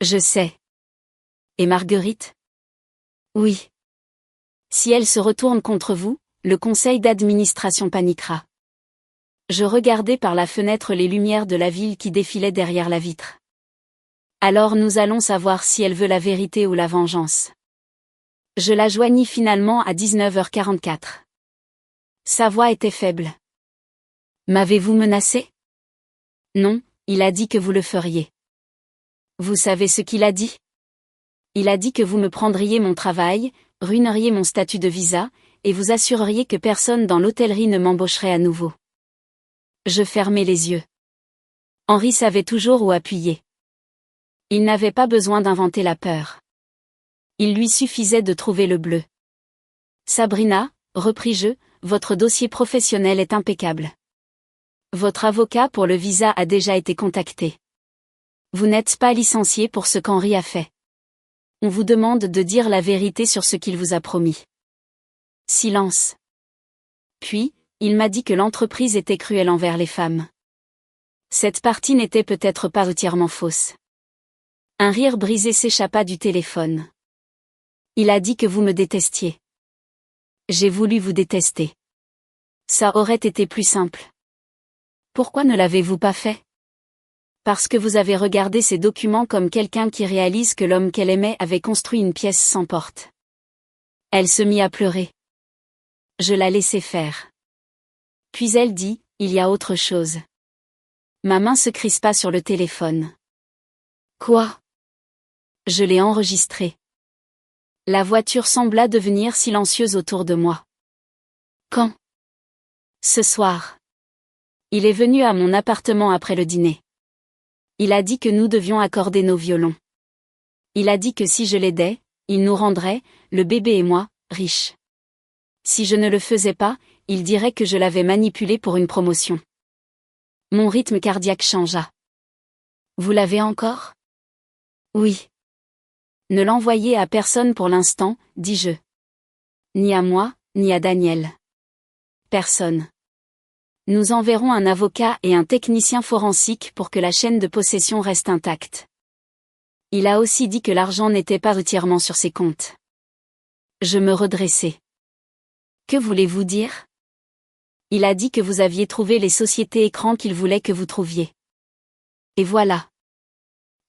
Je sais. Et Marguerite ? Oui. Si elle se retourne contre vous, le conseil d'administration paniquera. Je regardais par la fenêtre les lumières de la ville qui défilaient derrière la vitre. Alors nous allons savoir si elle veut la vérité ou la vengeance. Je la joignis finalement à 19h44. Sa voix était faible. M'avez-vous menacé ? Non, il a dit que vous le feriez. Vous savez ce qu'il a dit ? Il a dit que vous me prendriez mon travail, ruineriez mon statut de visa, et vous assureriez que personne dans l'hôtellerie ne m'embaucherait à nouveau. Je fermai les yeux. Henri savait toujours où appuyer. Il n'avait pas besoin d'inventer la peur. Il lui suffisait de trouver le bleu. Sabrina, repris-je, votre dossier professionnel est impeccable. Votre avocat pour le visa a déjà été contacté. Vous n'êtes pas licencié pour ce qu'Henri a fait. On vous demande de dire la vérité sur ce qu'il vous a promis. Silence. Puis, il m'a dit que l'entreprise était cruelle envers les femmes. Cette partie n'était peut-être pas entièrement fausse. Un rire brisé s'échappa du téléphone. Il a dit que vous me détestiez. J'ai voulu vous détester. Ça aurait été plus simple. Pourquoi ne l'avez-vous pas fait? Parce que vous avez regardé ces documents comme quelqu'un qui réalise que l'homme qu'elle aimait avait construit une pièce sans porte. Elle se mit à pleurer. Je la laissai faire. Puis elle dit, il y a autre chose. Ma main se crispa sur le téléphone. Quoi? Je l'ai enregistré. La voiture sembla devenir silencieuse autour de moi. Quand? Ce soir. Il est venu à mon appartement après le dîner. Il a dit que nous devions accorder nos violons. Il a dit que si je l'aidais, il nous rendrait, le bébé et moi, riches. Si je ne le faisais pas, il dirait que je l'avais manipulé pour une promotion. Mon rythme cardiaque changea. Vous l'avez encore? Oui. Ne l'envoyez à personne pour l'instant, dis-je. Ni à moi, ni à Daniel. Personne. Nous enverrons un avocat et un technicien forensique pour que la chaîne de possession reste intacte. Il a aussi dit que l'argent n'était pas entièrement sur ses comptes. Je me redressai. Que voulez-vous dire? Il a dit que vous aviez trouvé les sociétés écrans qu'il voulait que vous trouviez. Et voilà.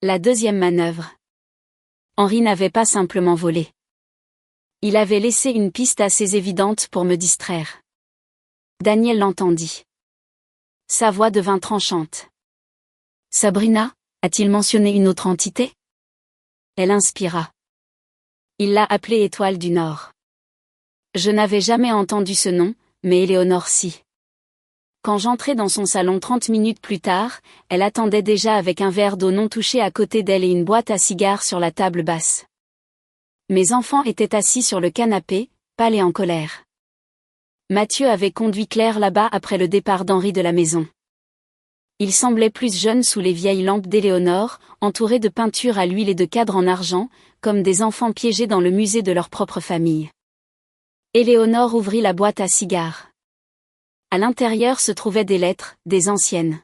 La deuxième manœuvre. Henri n'avait pas simplement volé. Il avait laissé une piste assez évidente pour me distraire. Daniel l'entendit. Sa voix devint tranchante. Sabrina, a-t-il mentionné une autre entité? Elle inspira. Il l'a appelée Étoile du Nord. Je n'avais jamais entendu ce nom, mais Éléonore si. Quand j'entrai dans son salon 30 minutes plus tard, elle attendait déjà avec un verre d'eau non touché à côté d'elle et une boîte à cigares sur la table basse. Mes enfants étaient assis sur le canapé, pâles et en colère. Mathieu avait conduit Claire là-bas après le départ d'Henri de la maison. Il semblait plus jeune sous les vieilles lampes d'Éléonore, entourés de peintures à l'huile et de cadres en argent, comme des enfants piégés dans le musée de leur propre famille. Éléonore ouvrit la boîte à cigares. À l'intérieur se trouvaient des lettres, des anciennes.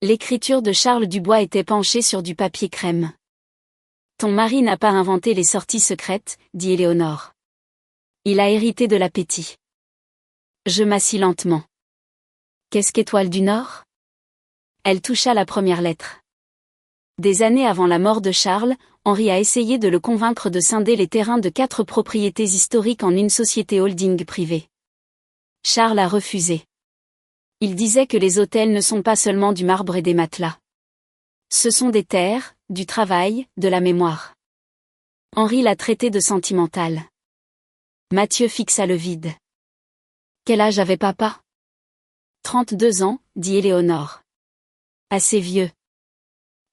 L'écriture de Charles Dubois était penchée sur du papier crème. Ton mari n'a pas inventé les sorties secrètes, dit Éléonore. Il a hérité de l'appétit. Je m'assis lentement. Qu'est-ce qu'Étoile du Nord? Elle toucha la première lettre. Des années avant la mort de Charles, Henri a essayé de le convaincre de scinder les terrains de 4 propriétés historiques en une société holding privée. Charles a refusé. Il disait que les hôtels ne sont pas seulement du marbre et des matelas. Ce sont des terres, du travail, de la mémoire. Henri l'a traité de sentimental. Mathieu fixa le vide. Quel âge avait papa? 32 ans, dit Éléonore. Assez vieux.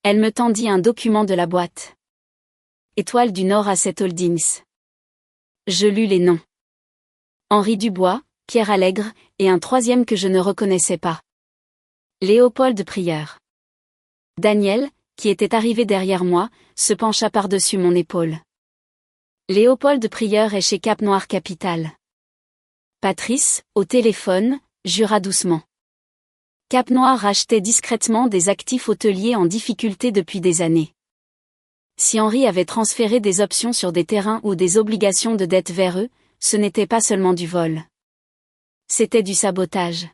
Elle me tendit un document de la boîte. Étoile du Nord Asset Holdings. Je lus les noms. Henri Dubois, Pierre Allègre, et un troisième que je ne reconnaissais pas. Léopold Prieur. Daniel, qui était arrivé derrière moi, se pencha par-dessus mon épaule. Léopold Prieur est chez Cap Noir Capital. Patrice, au téléphone, jura doucement. Cap Noir rachetait discrètement des actifs hôteliers en difficulté depuis des années. Si Henri avait transféré des options sur des terrains ou des obligations de dette vers eux, ce n'était pas seulement du vol. C'était du sabotage.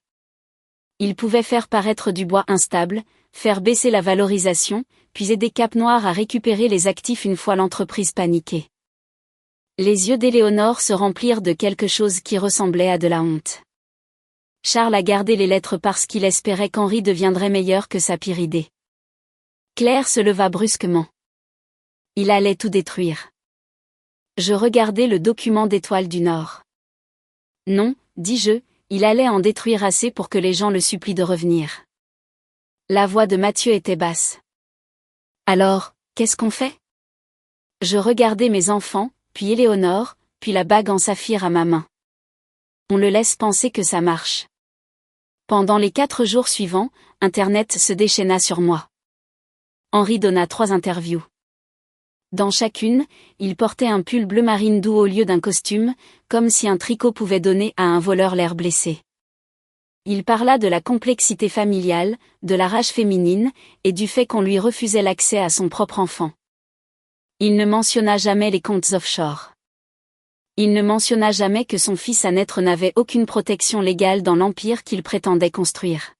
Il pouvait faire paraître Dubois instable, faire baisser la valorisation, puis aider Cap Noir à récupérer les actifs une fois l'entreprise paniquée. Les yeux d'Éléonore se remplirent de quelque chose qui ressemblait à de la honte. Charles a gardé les lettres parce qu'il espérait qu'Henri deviendrait meilleur que sa pire idée. Claire se leva brusquement. Il allait tout détruire. Je regardais le document d'Étoile du Nord. Non, dis-je, il allait en détruire assez pour que les gens le supplient de revenir. La voix de Mathieu était basse. Alors, qu'est-ce qu'on fait? Je regardais mes enfants, puis Éléonore, puis la bague en saphir à ma main. On le laisse penser que ça marche. Pendant les 4 jours suivants, Internet se déchaîna sur moi. Henri donna 3 interviews. Dans chacune, il portait un pull bleu marine doux au lieu d'un costume, comme si un tricot pouvait donner à un voleur l'air blessé. Il parla de la complexité familiale, de la rage féminine, et du fait qu'on lui refusait l'accès à son propre enfant. Il ne mentionna jamais les comptes offshore. Il ne mentionna jamais que son fils à naître n'avait aucune protection légale dans l'empire qu'il prétendait construire.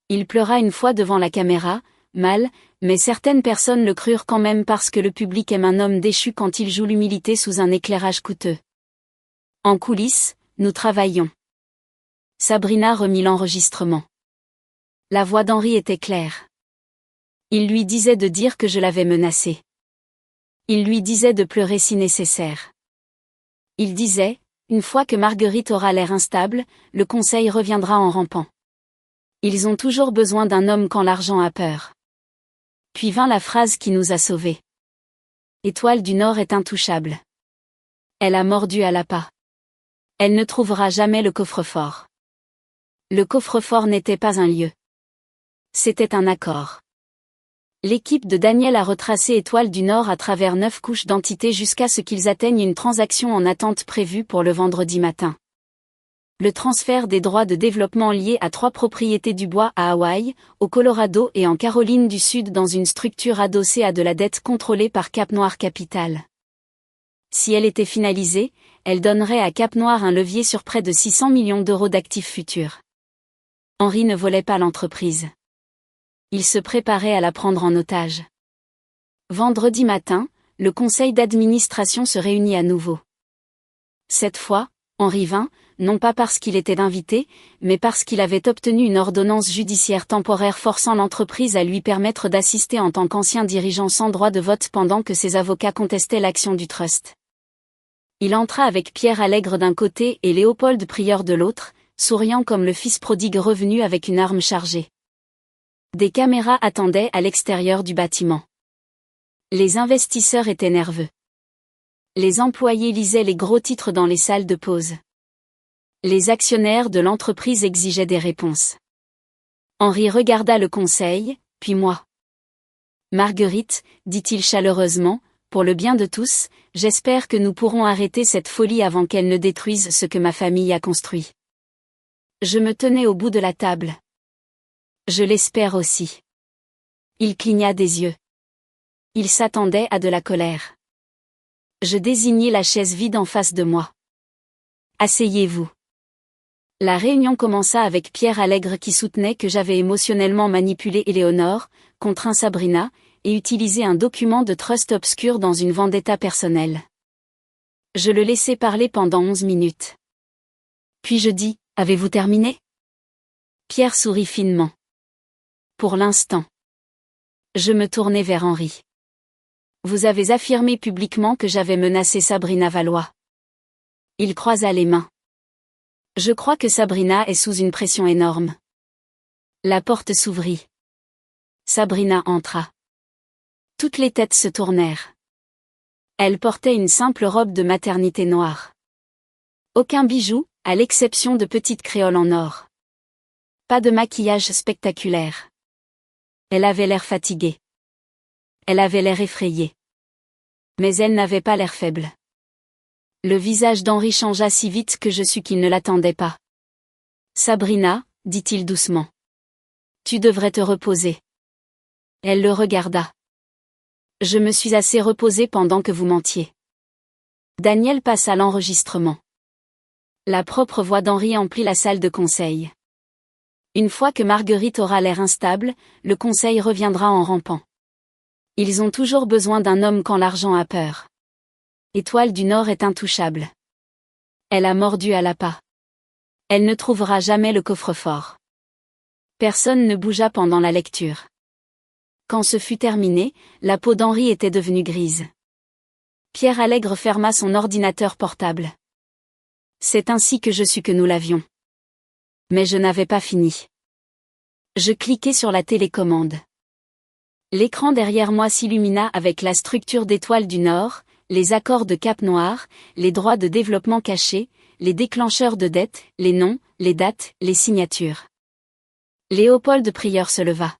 Il pleura une fois devant la caméra, mal, mais certaines personnes le crurent quand même parce que le public aime un homme déchu quand il joue l'humilité sous un éclairage coûteux. En coulisses, nous travaillions. Sabrina remit l'enregistrement. La voix d'Henri était claire. Il lui disait de dire que je l'avais menacé. Il lui disait de pleurer si nécessaire. Il disait, une fois que Marguerite aura l'air instable, le conseil reviendra en rampant. Ils ont toujours besoin d'un homme quand l'argent a peur. Puis vint la phrase qui nous a sauvés. Étoile du Nord est intouchable. Elle a mordu à l'appât. Elle ne trouvera jamais le coffre-fort. Le coffre-fort n'était pas un lieu. C'était un accord. L'équipe de Daniel a retracé Étoile du Nord à travers 9 couches d'entités jusqu'à ce qu'ils atteignent une transaction en attente prévue pour le vendredi matin. Le transfert des droits de développement liés à 3 propriétés du bois à Hawaï, au Colorado et en Caroline du Sud dans une structure adossée à de la dette contrôlée par Cap Noir Capital. Si elle était finalisée, elle donnerait à Cap Noir un levier sur près de 600 millions d'euros d'actifs futurs. Henri ne volait pas l'entreprise. Il se préparait à la prendre en otage. Vendredi matin, le conseil d'administration se réunit à nouveau. Cette fois, Henri vint, non pas parce qu'il était invité, mais parce qu'il avait obtenu une ordonnance judiciaire temporaire forçant l'entreprise à lui permettre d'assister en tant qu'ancien dirigeant sans droit de vote pendant que ses avocats contestaient l'action du trust. Il entra avec Pierre Allègre d'un côté et Léopold Prieur de l'autre, souriant comme le fils prodigue revenu avec une arme chargée. Des caméras attendaient à l'extérieur du bâtiment. Les investisseurs étaient nerveux. Les employés lisaient les gros titres dans les salles de pause. Les actionnaires de l'entreprise exigeaient des réponses. Henri regarda le conseil, puis moi. Marguerite, dit-il chaleureusement, pour le bien de tous, j'espère que nous pourrons arrêter cette folie avant qu'elle ne détruise ce que ma famille a construit. Je me tenais au bout de la table. Je l'espère aussi. Il cligna des yeux. Il s'attendait à de la colère. Je désignai la chaise vide en face de moi. Asseyez-vous. La réunion commença avec Pierre Allègre qui soutenait que j'avais émotionnellement manipulé Éléonore, contraint Sabrina, et utilisé un document de trust obscur dans une vendetta personnelle. Je le laissai parler pendant 11 minutes. Puis je dis, avez-vous terminé? Pierre sourit finement. Pour l'instant. Je me tournai vers Henri. Vous avez affirmé publiquement que j'avais menacé Sabrina Valois. Il croisa les mains. Je crois que Sabrina est sous une pression énorme. La porte s'ouvrit. Sabrina entra. Toutes les têtes se tournèrent. Elle portait une simple robe de maternité noire. Aucun bijou, à l'exception de petites créoles en or. Pas de maquillage spectaculaire. Elle avait l'air fatiguée. Elle avait l'air effrayée. Mais elle n'avait pas l'air faible. Le visage d'Henri changea si vite que je sus qu'il ne l'attendait pas. Sabrina, dit-il doucement. Tu devrais te reposer. Elle le regarda. Je me suis assez reposée pendant que vous mentiez. Daniel passa l'enregistrement. La propre voix d'Henri emplit la salle de conseil. Une fois que Marguerite aura l'air instable, le conseil reviendra en rampant. Ils ont toujours besoin d'un homme quand l'argent a peur. Étoile du Nord est intouchable. Elle a mordu à l'appât. Elle ne trouvera jamais le coffre-fort. Personne ne bougea pendant la lecture. Quand ce fut terminé, la peau d'Henri était devenue grise. Pierre Allègre ferma son ordinateur portable. C'est ainsi que je sus que nous l'avions. Mais je n'avais pas fini. Je cliquai sur la télécommande. L'écran derrière moi s'illumina avec la structure d'étoiles du Nord, les accords de Cap Noir, les droits de développement cachés, les déclencheurs de dettes, les noms, les dates, les signatures. Léopold Prieur se leva.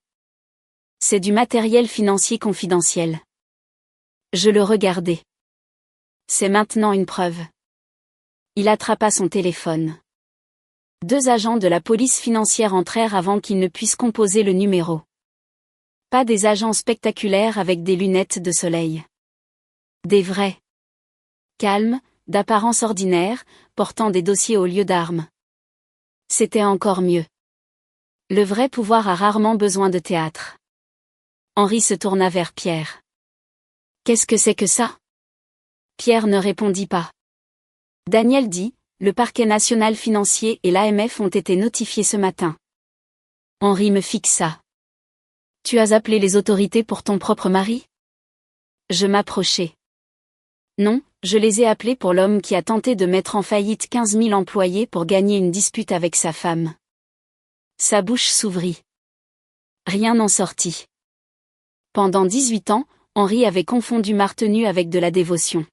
C'est du matériel financier confidentiel. Je le regardai. C'est maintenant une preuve. Il attrapa son téléphone. 2 agents de la police financière entrèrent avant qu'ils ne puissent composer le numéro. Pas des agents spectaculaires avec des lunettes de soleil. Des vrais. Calmes, d'apparence ordinaire, portant des dossiers au lieu d'armes. C'était encore mieux. Le vrai pouvoir a rarement besoin de théâtre. Henri se tourna vers Pierre. Qu'est-ce que c'est que ça? Pierre ne répondit pas. Daniel dit, le parquet national financier et l'AMF ont été notifiés ce matin. Henri me fixa. Tu as appelé les autorités pour ton propre mari? Je m'approchai. Non, je les ai appelés pour l'homme qui a tenté de mettre en faillite 15 000 employés pour gagner une dispute avec sa femme. Sa bouche s'ouvrit. Rien n'en sortit. Pendant 18 ans, Henri avait confondu Martenu avec de la dévotion.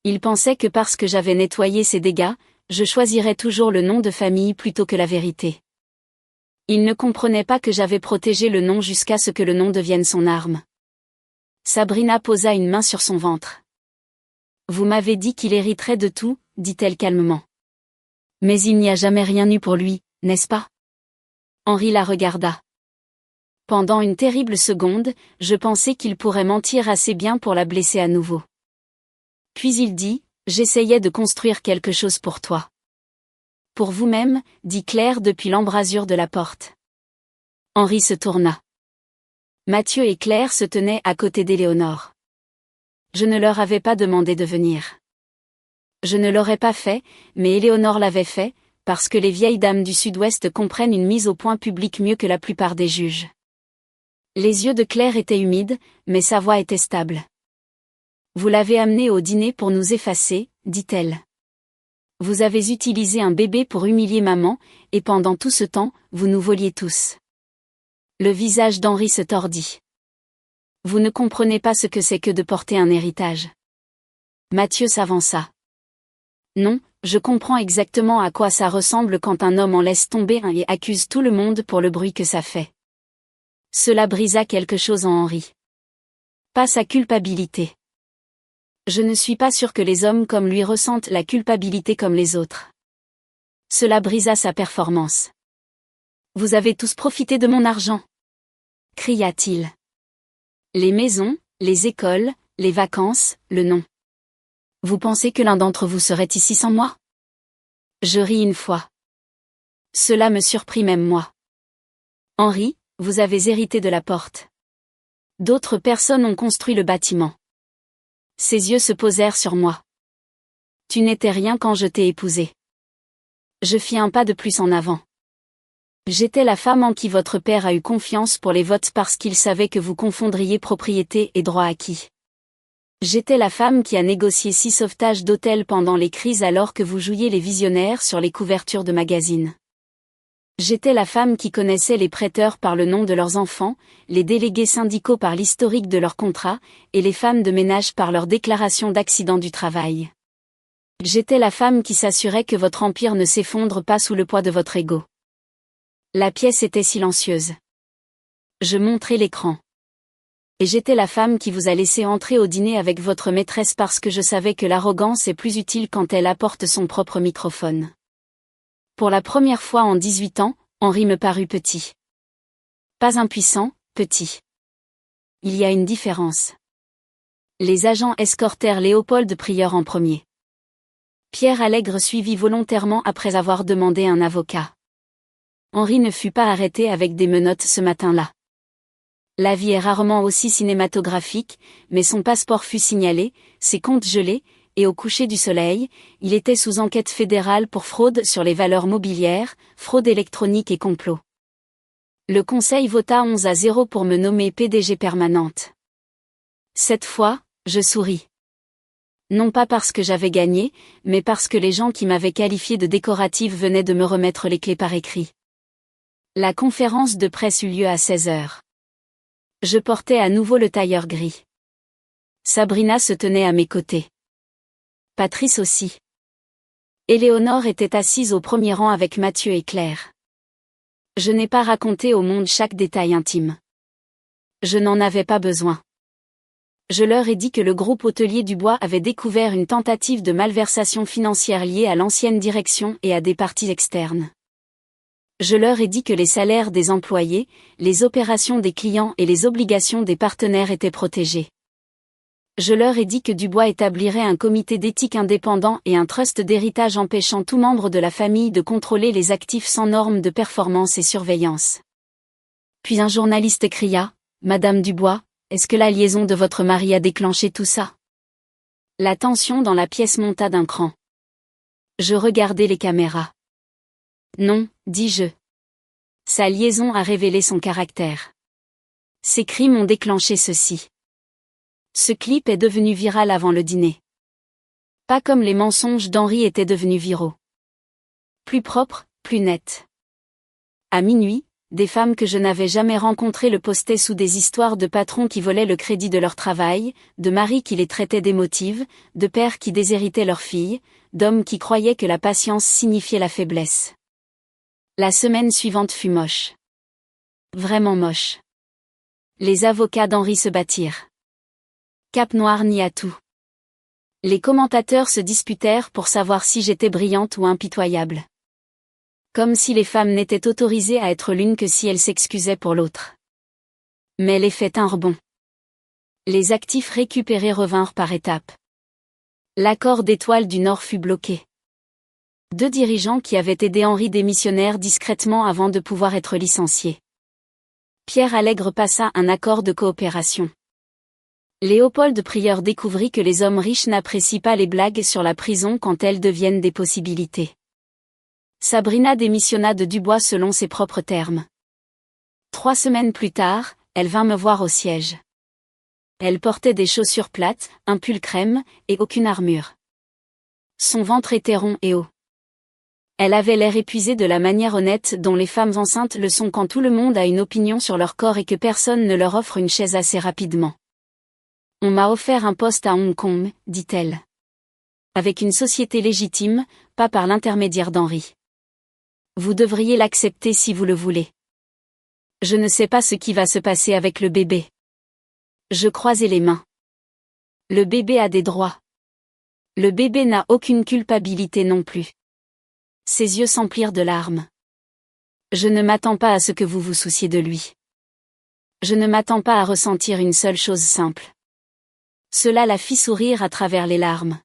Il pensait que parce que j'avais nettoyé ses dégâts, je choisirais toujours le nom de famille plutôt que la vérité. Il ne comprenait pas que j'avais protégé le nom jusqu'à ce que le nom devienne son arme. Sabrina posa une main sur son ventre. Vous m'avez dit qu'il hériterait de tout, dit-elle calmement. Mais il n'y a jamais rien eu pour lui, n'est-ce pas? Henri la regarda. Pendant une terrible seconde, je pensais qu'il pourrait mentir assez bien pour la blesser à nouveau. Puis il dit, j'essayais de construire quelque chose pour toi. Pour vous-même, dit Claire depuis l'embrasure de la porte. Henri se tourna. Mathieu et Claire se tenaient à côté d'Éléonore. Je ne leur avais pas demandé de venir. Je ne l'aurais pas fait, mais Éléonore l'avait fait, parce que les vieilles dames du Sud-Ouest comprennent une mise au point publique mieux que la plupart des juges. Les yeux de Claire étaient humides, mais sa voix était stable. Vous l'avez amené au dîner pour nous effacer, dit-elle. Vous avez utilisé un bébé pour humilier maman, et pendant tout ce temps, vous nous voliez tous. Le visage d'Henri se tordit. Vous ne comprenez pas ce que c'est que de porter un héritage. Mathieu s'avança. Non, je comprends exactement à quoi ça ressemble quand un homme en laisse tomber un et accuse tout le monde pour le bruit que ça fait. Cela brisa quelque chose en Henri. Pas sa culpabilité. Je ne suis pas sûr que les hommes comme lui ressentent la culpabilité comme les autres. Cela brisa sa performance. Vous avez tous profité de mon argent, cria-t-il. Les maisons, les écoles, les vacances, le nom. Vous pensez que l'un d'entre vous serait ici sans moi? Je ris une fois. Cela me surprit même moi. Henri, vous avez hérité de la porte. D'autres personnes ont construit le bâtiment. Ses yeux se posèrent sur moi. Tu n'étais rien quand je t'ai épousé. Je fis un pas de plus en avant. J'étais la femme en qui votre père a eu confiance pour les votes parce qu'il savait que vous confondriez propriété et droit acquis. J'étais la femme qui a négocié 6 sauvetages d'hôtels pendant les crises alors que vous jouiez les visionnaires sur les couvertures de magazines. J'étais la femme qui connaissait les prêteurs par le nom de leurs enfants, les délégués syndicaux par l'historique de leurs contrats, et les femmes de ménage par leur déclaration d'accident du travail. J'étais la femme qui s'assurait que votre empire ne s'effondre pas sous le poids de votre ego. La pièce était silencieuse. Je montrai l'écran. Et j'étais la femme qui vous a laissé entrer au dîner avec votre maîtresse parce que je savais que l'arrogance est plus utile quand elle apporte son propre microphone. Pour la première fois en 18 ans, Henri me parut petit. Pas impuissant, petit. Il y a une différence. Les agents escortèrent Léopold Prieur en premier. Pierre Allègre suivit volontairement après avoir demandé un avocat. Henri ne fut pas arrêté avec des menottes ce matin-là. La vie est rarement aussi cinématographique, mais son passeport fut signalé, ses comptes gelés, et au coucher du soleil, il était sous enquête fédérale pour fraude sur les valeurs mobilières, fraude électronique et complot. Le conseil vota 11-0 pour me nommer PDG permanente. Cette fois, je souris. Non pas parce que j'avais gagné, mais parce que les gens qui m'avaient qualifiée de décorative venaient de me remettre les clés par écrit. La conférence de presse eut lieu à 16h. Je portais à nouveau le tailleur gris. Sabrina se tenait à mes côtés. Patrice aussi. Éléonore était assise au premier rang avec Mathieu et Claire. Je n'ai pas raconté au monde chaque détail intime. Je n'en avais pas besoin. Je leur ai dit que le groupe hôtelier Dubois avait découvert une tentative de malversation financière liée à l'ancienne direction et à des parties externes. Je leur ai dit que les salaires des employés, les opérations des clients et les obligations des partenaires étaient protégés. Je leur ai dit que Dubois établirait un comité d'éthique indépendant et un trust d'héritage empêchant tout membre de la famille de contrôler les actifs sans normes de performance et surveillance. Puis un journaliste cria, « Madame Dubois, est-ce que la liaison de votre mari a déclenché tout ça ?» La tension dans la pièce monta d'un cran. Je regardai les caméras. « Non, dis-je. Sa liaison a révélé son caractère. Ses crimes ont déclenché ceci. » Ce clip est devenu viral avant le dîner. Pas comme les mensonges d'Henri étaient devenus viraux. Plus propre, plus net. À minuit, des femmes que je n'avais jamais rencontrées le postaient sous des histoires de patrons qui volaient le crédit de leur travail, de maris qui les traitaient d'émotives, de pères qui déshéritaient leurs filles, d'hommes qui croyaient que la patience signifiait la faiblesse. La semaine suivante fut moche. Vraiment moche. Les avocats d'Henri se battirent. Cap Noir nia tout. Les commentateurs se disputèrent pour savoir si j'étais brillante ou impitoyable. Comme si les femmes n'étaient autorisées à être l'une que si elles s'excusaient pour l'autre. Mais les faits tinrent bon. Les actifs récupérés revinrent par étapes. L'accord d'Étoile du Nord fut bloqué. 2 dirigeants qui avaient aidé Henri démissionnèrent discrètement avant de pouvoir être licenciés. Pierre Allègre passa un accord de coopération. Léopold Prieur découvrit que les hommes riches n'apprécient pas les blagues sur la prison quand elles deviennent des possibilités. Sabrina démissionna de Dubois selon ses propres termes. 3 semaines plus tard, elle vint me voir au siège. Elle portait des chaussures plates, un pull crème, et aucune armure. Son ventre était rond et haut. Elle avait l'air épuisée de la manière honnête dont les femmes enceintes le sont quand tout le monde a une opinion sur leur corps et que personne ne leur offre une chaise assez rapidement. On m'a offert un poste à Hong Kong, dit-elle. Avec une société légitime, pas par l'intermédiaire d'Henri. Vous devriez l'accepter si vous le voulez. Je ne sais pas ce qui va se passer avec le bébé. Je croisai les mains. Le bébé a des droits. Le bébé n'a aucune culpabilité non plus. Ses yeux s'emplirent de larmes. Je ne m'attends pas à ce que vous vous souciez de lui. Je ne m'attends pas à ressentir une seule chose simple. Cela la fit sourire à travers les larmes.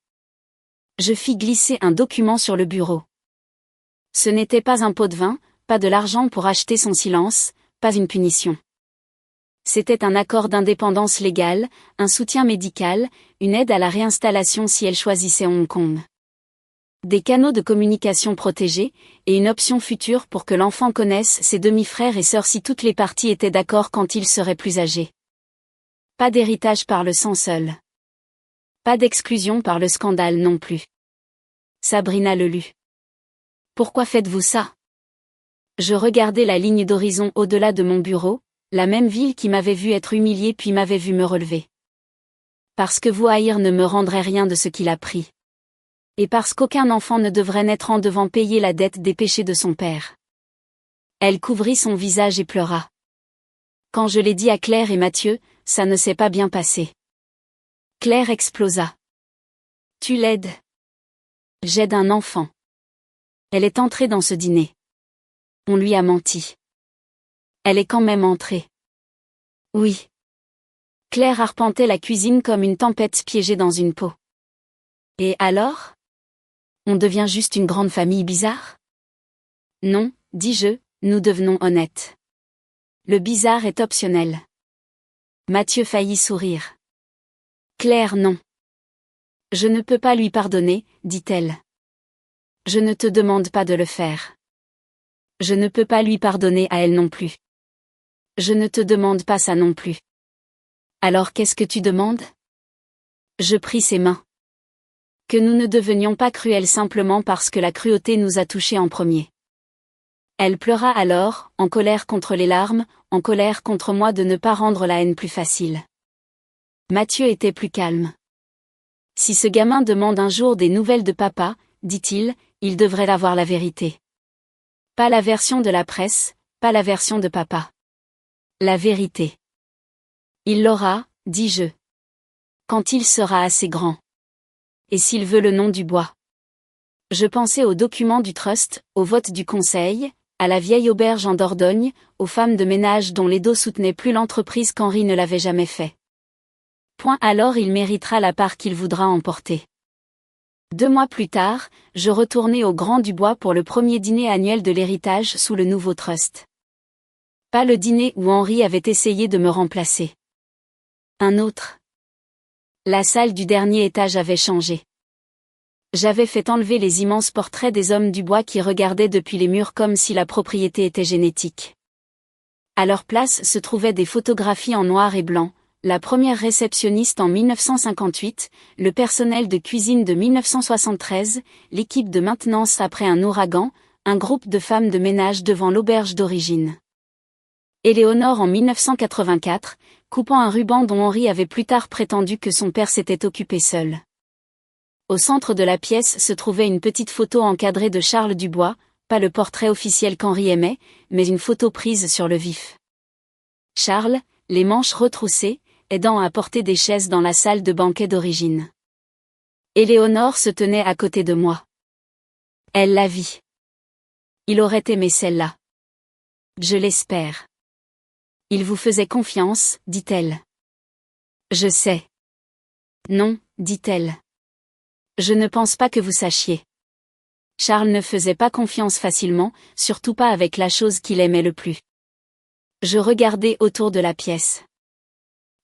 Je fis glisser un document sur le bureau. Ce n'était pas un pot de vin, pas de l'argent pour acheter son silence, pas une punition. C'était un accord d'indépendance légale, un soutien médical, une aide à la réinstallation si elle choisissait Hong Kong. Des canaux de communication protégés, et une option future pour que l'enfant connaisse ses demi-frères et sœurs si toutes les parties étaient d'accord quand il serait plus âgé. Pas d'héritage par le sang seul. Pas d'exclusion par le scandale non plus. Sabrina le lut. Pourquoi faites-vous ça? Je regardais la ligne d'horizon au-delà de mon bureau, la même ville qui m'avait vu être humiliée puis m'avait vu me relever. Parce que vous haïr ne me rendrait rien de ce qu'il a pris. Et parce qu'aucun enfant ne devrait naître en devant payer la dette des péchés de son père. Elle couvrit son visage et pleura. Quand je l'ai dit à Claire et Mathieu, ça ne s'est pas bien passé. Claire explosa. Tu l'aides. J'aide un enfant. Elle est entrée dans ce dîner. On lui a menti. Elle est quand même entrée. Oui. Claire arpentait la cuisine comme une tempête piégée dans une peau. Et alors? On devient juste une grande famille bizarre? Non, dis-je, nous devenons honnêtes. Le bizarre est optionnel. Mathieu faillit sourire. Claire non. Je ne peux pas lui pardonner, dit-elle. Je ne te demande pas de le faire. Je ne peux pas lui pardonner à elle non plus. Je ne te demande pas ça non plus. Alors qu'est-ce que tu demandes? Je pris ses mains. Que nous ne devenions pas cruels simplement parce que la cruauté nous a touchés en premier. Elle pleura alors, en colère contre les larmes, en colère contre moi de ne pas rendre la haine plus facile. Mathieu était plus calme. Si ce gamin demande un jour des nouvelles de papa, dit-il, il devrait avoir la vérité. Pas la version de la presse, pas la version de papa. La vérité. Il l'aura, dis-je. Quand il sera assez grand. Et s'il veut le nom du bois. Je pensais aux documents du trust, au vote du conseil, à la vieille auberge en Dordogne, aux femmes de ménage dont Ledo soutenait plus l'entreprise qu'Henri ne l'avait jamais fait. Point alors il méritera la part qu'il voudra emporter. 2 mois plus tard, je retournai au Grand du Bois pour le premier dîner annuel de l'héritage sous le nouveau trust. Pas le dîner où Henri avait essayé de me remplacer. Un autre. La salle du dernier étage avait changé. J'avais fait enlever les immenses portraits des hommes du bois qui regardaient depuis les murs comme si la propriété était génétique. À leur place se trouvaient des photographies en noir et blanc, la première réceptionniste en 1958, le personnel de cuisine de 1973, l'équipe de maintenance après un ouragan, un groupe de femmes de ménage devant l'auberge d'origine. Éléonore en 1984, coupant un ruban dont Henri avait plus tard prétendu que son père s'était occupé seul. Au centre de la pièce se trouvait une petite photo encadrée de Charles Dubois, pas le portrait officiel qu'Henri aimait, mais une photo prise sur le vif. Charles, les manches retroussées, aidant à porter des chaises dans la salle de banquet d'origine. Éléonore se tenait à côté de moi. Elle la vit. Il aurait aimé celle-là. Je l'espère. Il vous faisait confiance, dit-elle. Je sais. Non, dit-elle. Je ne pense pas que vous sachiez. Charles ne faisait pas confiance facilement, surtout pas avec la chose qu'il aimait le plus. Je regardais autour de la pièce.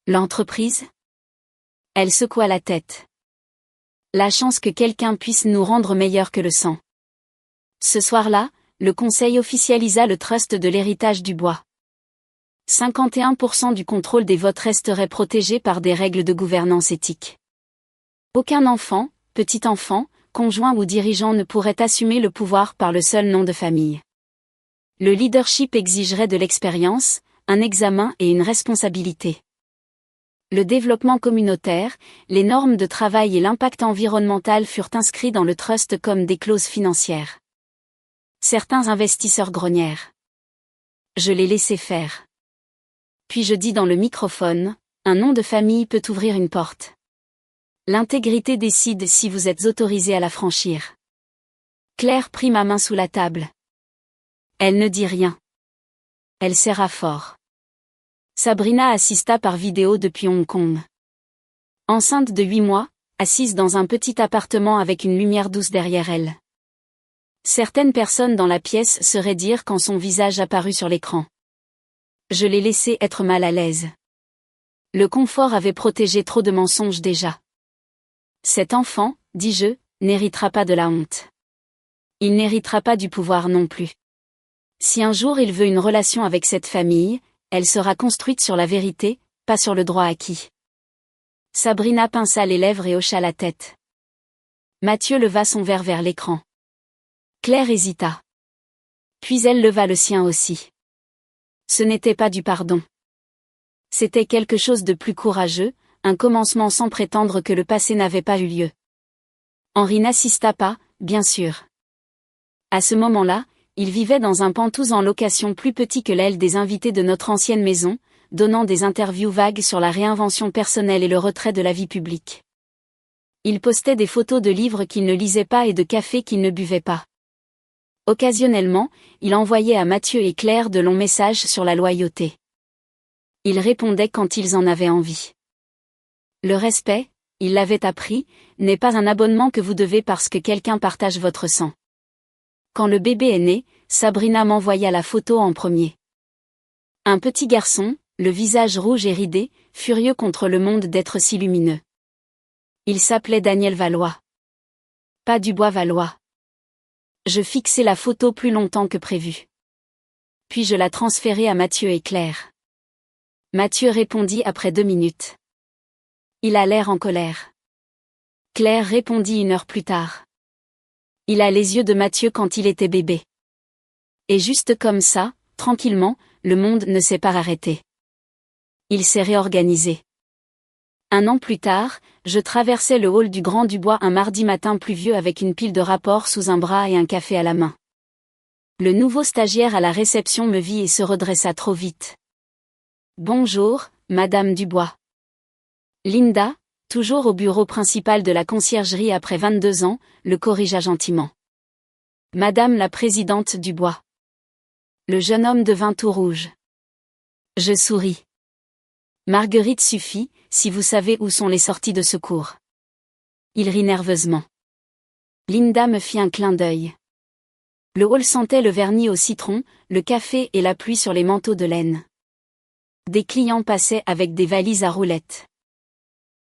L'entreprise? Elle secoua la tête. La chance que quelqu'un puisse nous rendre meilleurs que le sang. Ce soir-là, le conseil officialisa le trust de l'héritage du bois. 51% du contrôle des votes resterait protégé par des règles de gouvernance éthique. Aucun enfant, petit enfant, conjoint ou dirigeant ne pourrait assumer le pouvoir par le seul nom de famille. Le leadership exigerait de l'expérience, un examen et une responsabilité. Le développement communautaire, les normes de travail et l'impact environnemental furent inscrits dans le trust comme des clauses financières. Certains investisseurs grognèrent. Je les laissai faire. Puis je dis dans le microphone, un nom de famille peut ouvrir une porte. L'intégrité décide si vous êtes autorisé à la franchir. Claire prit ma main sous la table. Elle ne dit rien. Elle serra fort. Sabrina assista par vidéo depuis Hong Kong. Enceinte de 8 mois, assise dans un petit appartement avec une lumière douce derrière elle. Certaines personnes dans la pièce seraient dire quand son visage apparut sur l'écran. Je l'ai laissé être mal à l'aise. Le confort avait protégé trop de mensonges déjà. Cet enfant, dis-je, n'héritera pas de la honte. Il n'héritera pas du pouvoir non plus. Si un jour il veut une relation avec cette famille, elle sera construite sur la vérité, pas sur le droit acquis. Sabrina pinça les lèvres et hocha la tête. Mathieu leva son verre vers l'écran. Claire hésita. Puis elle leva le sien aussi. Ce n'était pas du pardon. C'était quelque chose de plus courageux, un commencement sans prétendre que le passé n'avait pas eu lieu. Henri n'assista pas, bien sûr. À ce moment-là, il vivait dans un pantouse en location plus petit que l'aile des invités de notre ancienne maison, donnant des interviews vagues sur la réinvention personnelle et le retrait de la vie publique. Il postait des photos de livres qu'il ne lisait pas et de café qu'il ne buvait pas. Occasionnellement, il envoyait à Mathieu et Claire de longs messages sur la loyauté. Il répondait quand ils en avaient envie. Le respect, il l'avait appris, n'est pas un abonnement que vous devez parce que quelqu'un partage votre sang. Quand le bébé est né, Sabrina m'envoya la photo en premier. Un petit garçon, le visage rouge et ridé, furieux contre le monde d'être si lumineux. Il s'appelait Daniel Valois. Pas Dubois Valois. Je fixai la photo plus longtemps que prévu. Puis je la transférai à Mathieu et Claire. Mathieu répondit après 2 minutes. Il a l'air en colère. Claire répondit 1 heure plus tard. Il a les yeux de Mathieu quand il était bébé. Et juste comme ça, tranquillement, le monde ne s'est pas arrêté. Il s'est réorganisé. 1 an plus tard, je traversais le hall du Grand Dubois un mardi matin pluvieux avec une pile de rapports sous un bras et un café à la main. Le nouveau stagiaire à la réception me vit et se redressa trop vite. « Bonjour, Madame Dubois. » Linda, toujours au bureau principal de la conciergerie après 22 ans, le corrigea gentiment. « Madame la présidente Dubois. » Le jeune homme devint tout rouge. Je souris. « Marguerite suffit, si vous savez où sont les sorties de secours. » Il rit nerveusement. Linda me fit un clin d'œil. Le hall sentait le vernis au citron, le café et la pluie sur les manteaux de laine. Des clients passaient avec des valises à roulettes.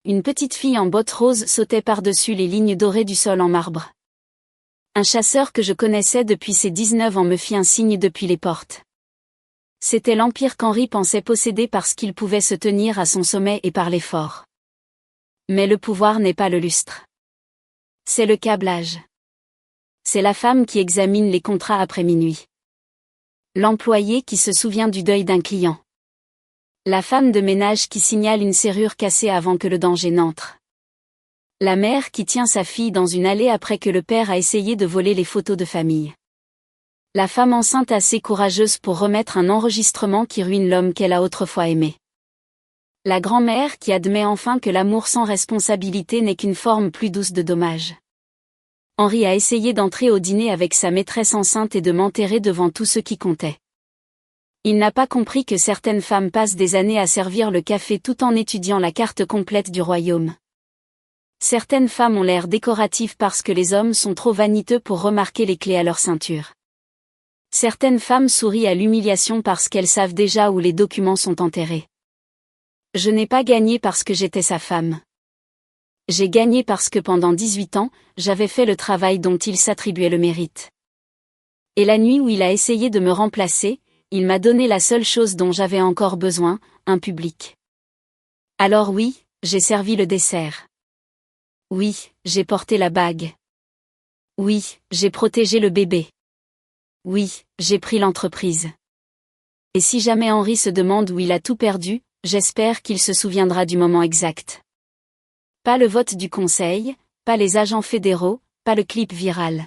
Une petite fille en bottes roses sautait par-dessus les lignes dorées du sol en marbre. Un chasseur que je connaissais depuis ses 19 ans me fit un signe depuis les portes. C'était l'empire qu'Henri pensait posséder parce qu'il pouvait se tenir à son sommet et parler fort. Mais le pouvoir n'est pas le lustre. C'est le câblage. C'est la femme qui examine les contrats après minuit. L'employé qui se souvient du deuil d'un client. La femme de ménage qui signale une serrure cassée avant que le danger n'entre. La mère qui tient sa fille dans une allée après que le père a essayé de voler les photos de famille. La femme enceinte assez courageuse pour remettre un enregistrement qui ruine l'homme qu'elle a autrefois aimé. La grand-mère qui admet enfin que l'amour sans responsabilité n'est qu'une forme plus douce de dommage. Henri a essayé d'entrer au dîner avec sa maîtresse enceinte et de m'enterrer devant tout ce qui comptait. Il n'a pas compris que certaines femmes passent des années à servir le café tout en étudiant la carte complète du royaume. Certaines femmes ont l'air décoratives parce que les hommes sont trop vaniteux pour remarquer les clés à leur ceinture. Certaines femmes sourient à l'humiliation parce qu'elles savent déjà où les documents sont enterrés. Je n'ai pas gagné parce que j'étais sa femme. J'ai gagné parce que pendant 18 ans, j'avais fait le travail dont il s'attribuait le mérite. Et la nuit où il a essayé de me remplacer, il m'a donné la seule chose dont j'avais encore besoin, un public. Alors oui, j'ai servi le dessert. Oui, j'ai porté la bague. Oui, j'ai protégé le bébé. Oui, j'ai pris l'entreprise. Et si jamais Henri se demande où il a tout perdu, j'espère qu'il se souviendra du moment exact. Pas le vote du conseil, pas les agents fédéraux, pas le clip viral.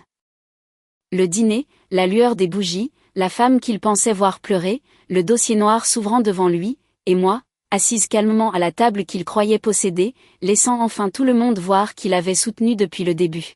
Le dîner, la lueur des bougies, la femme qu'il pensait voir pleurer, le dossier noir s'ouvrant devant lui, et moi, assise calmement à la table qu'il croyait posséder, laissant enfin tout le monde voir qu'il avait soutenu depuis le début.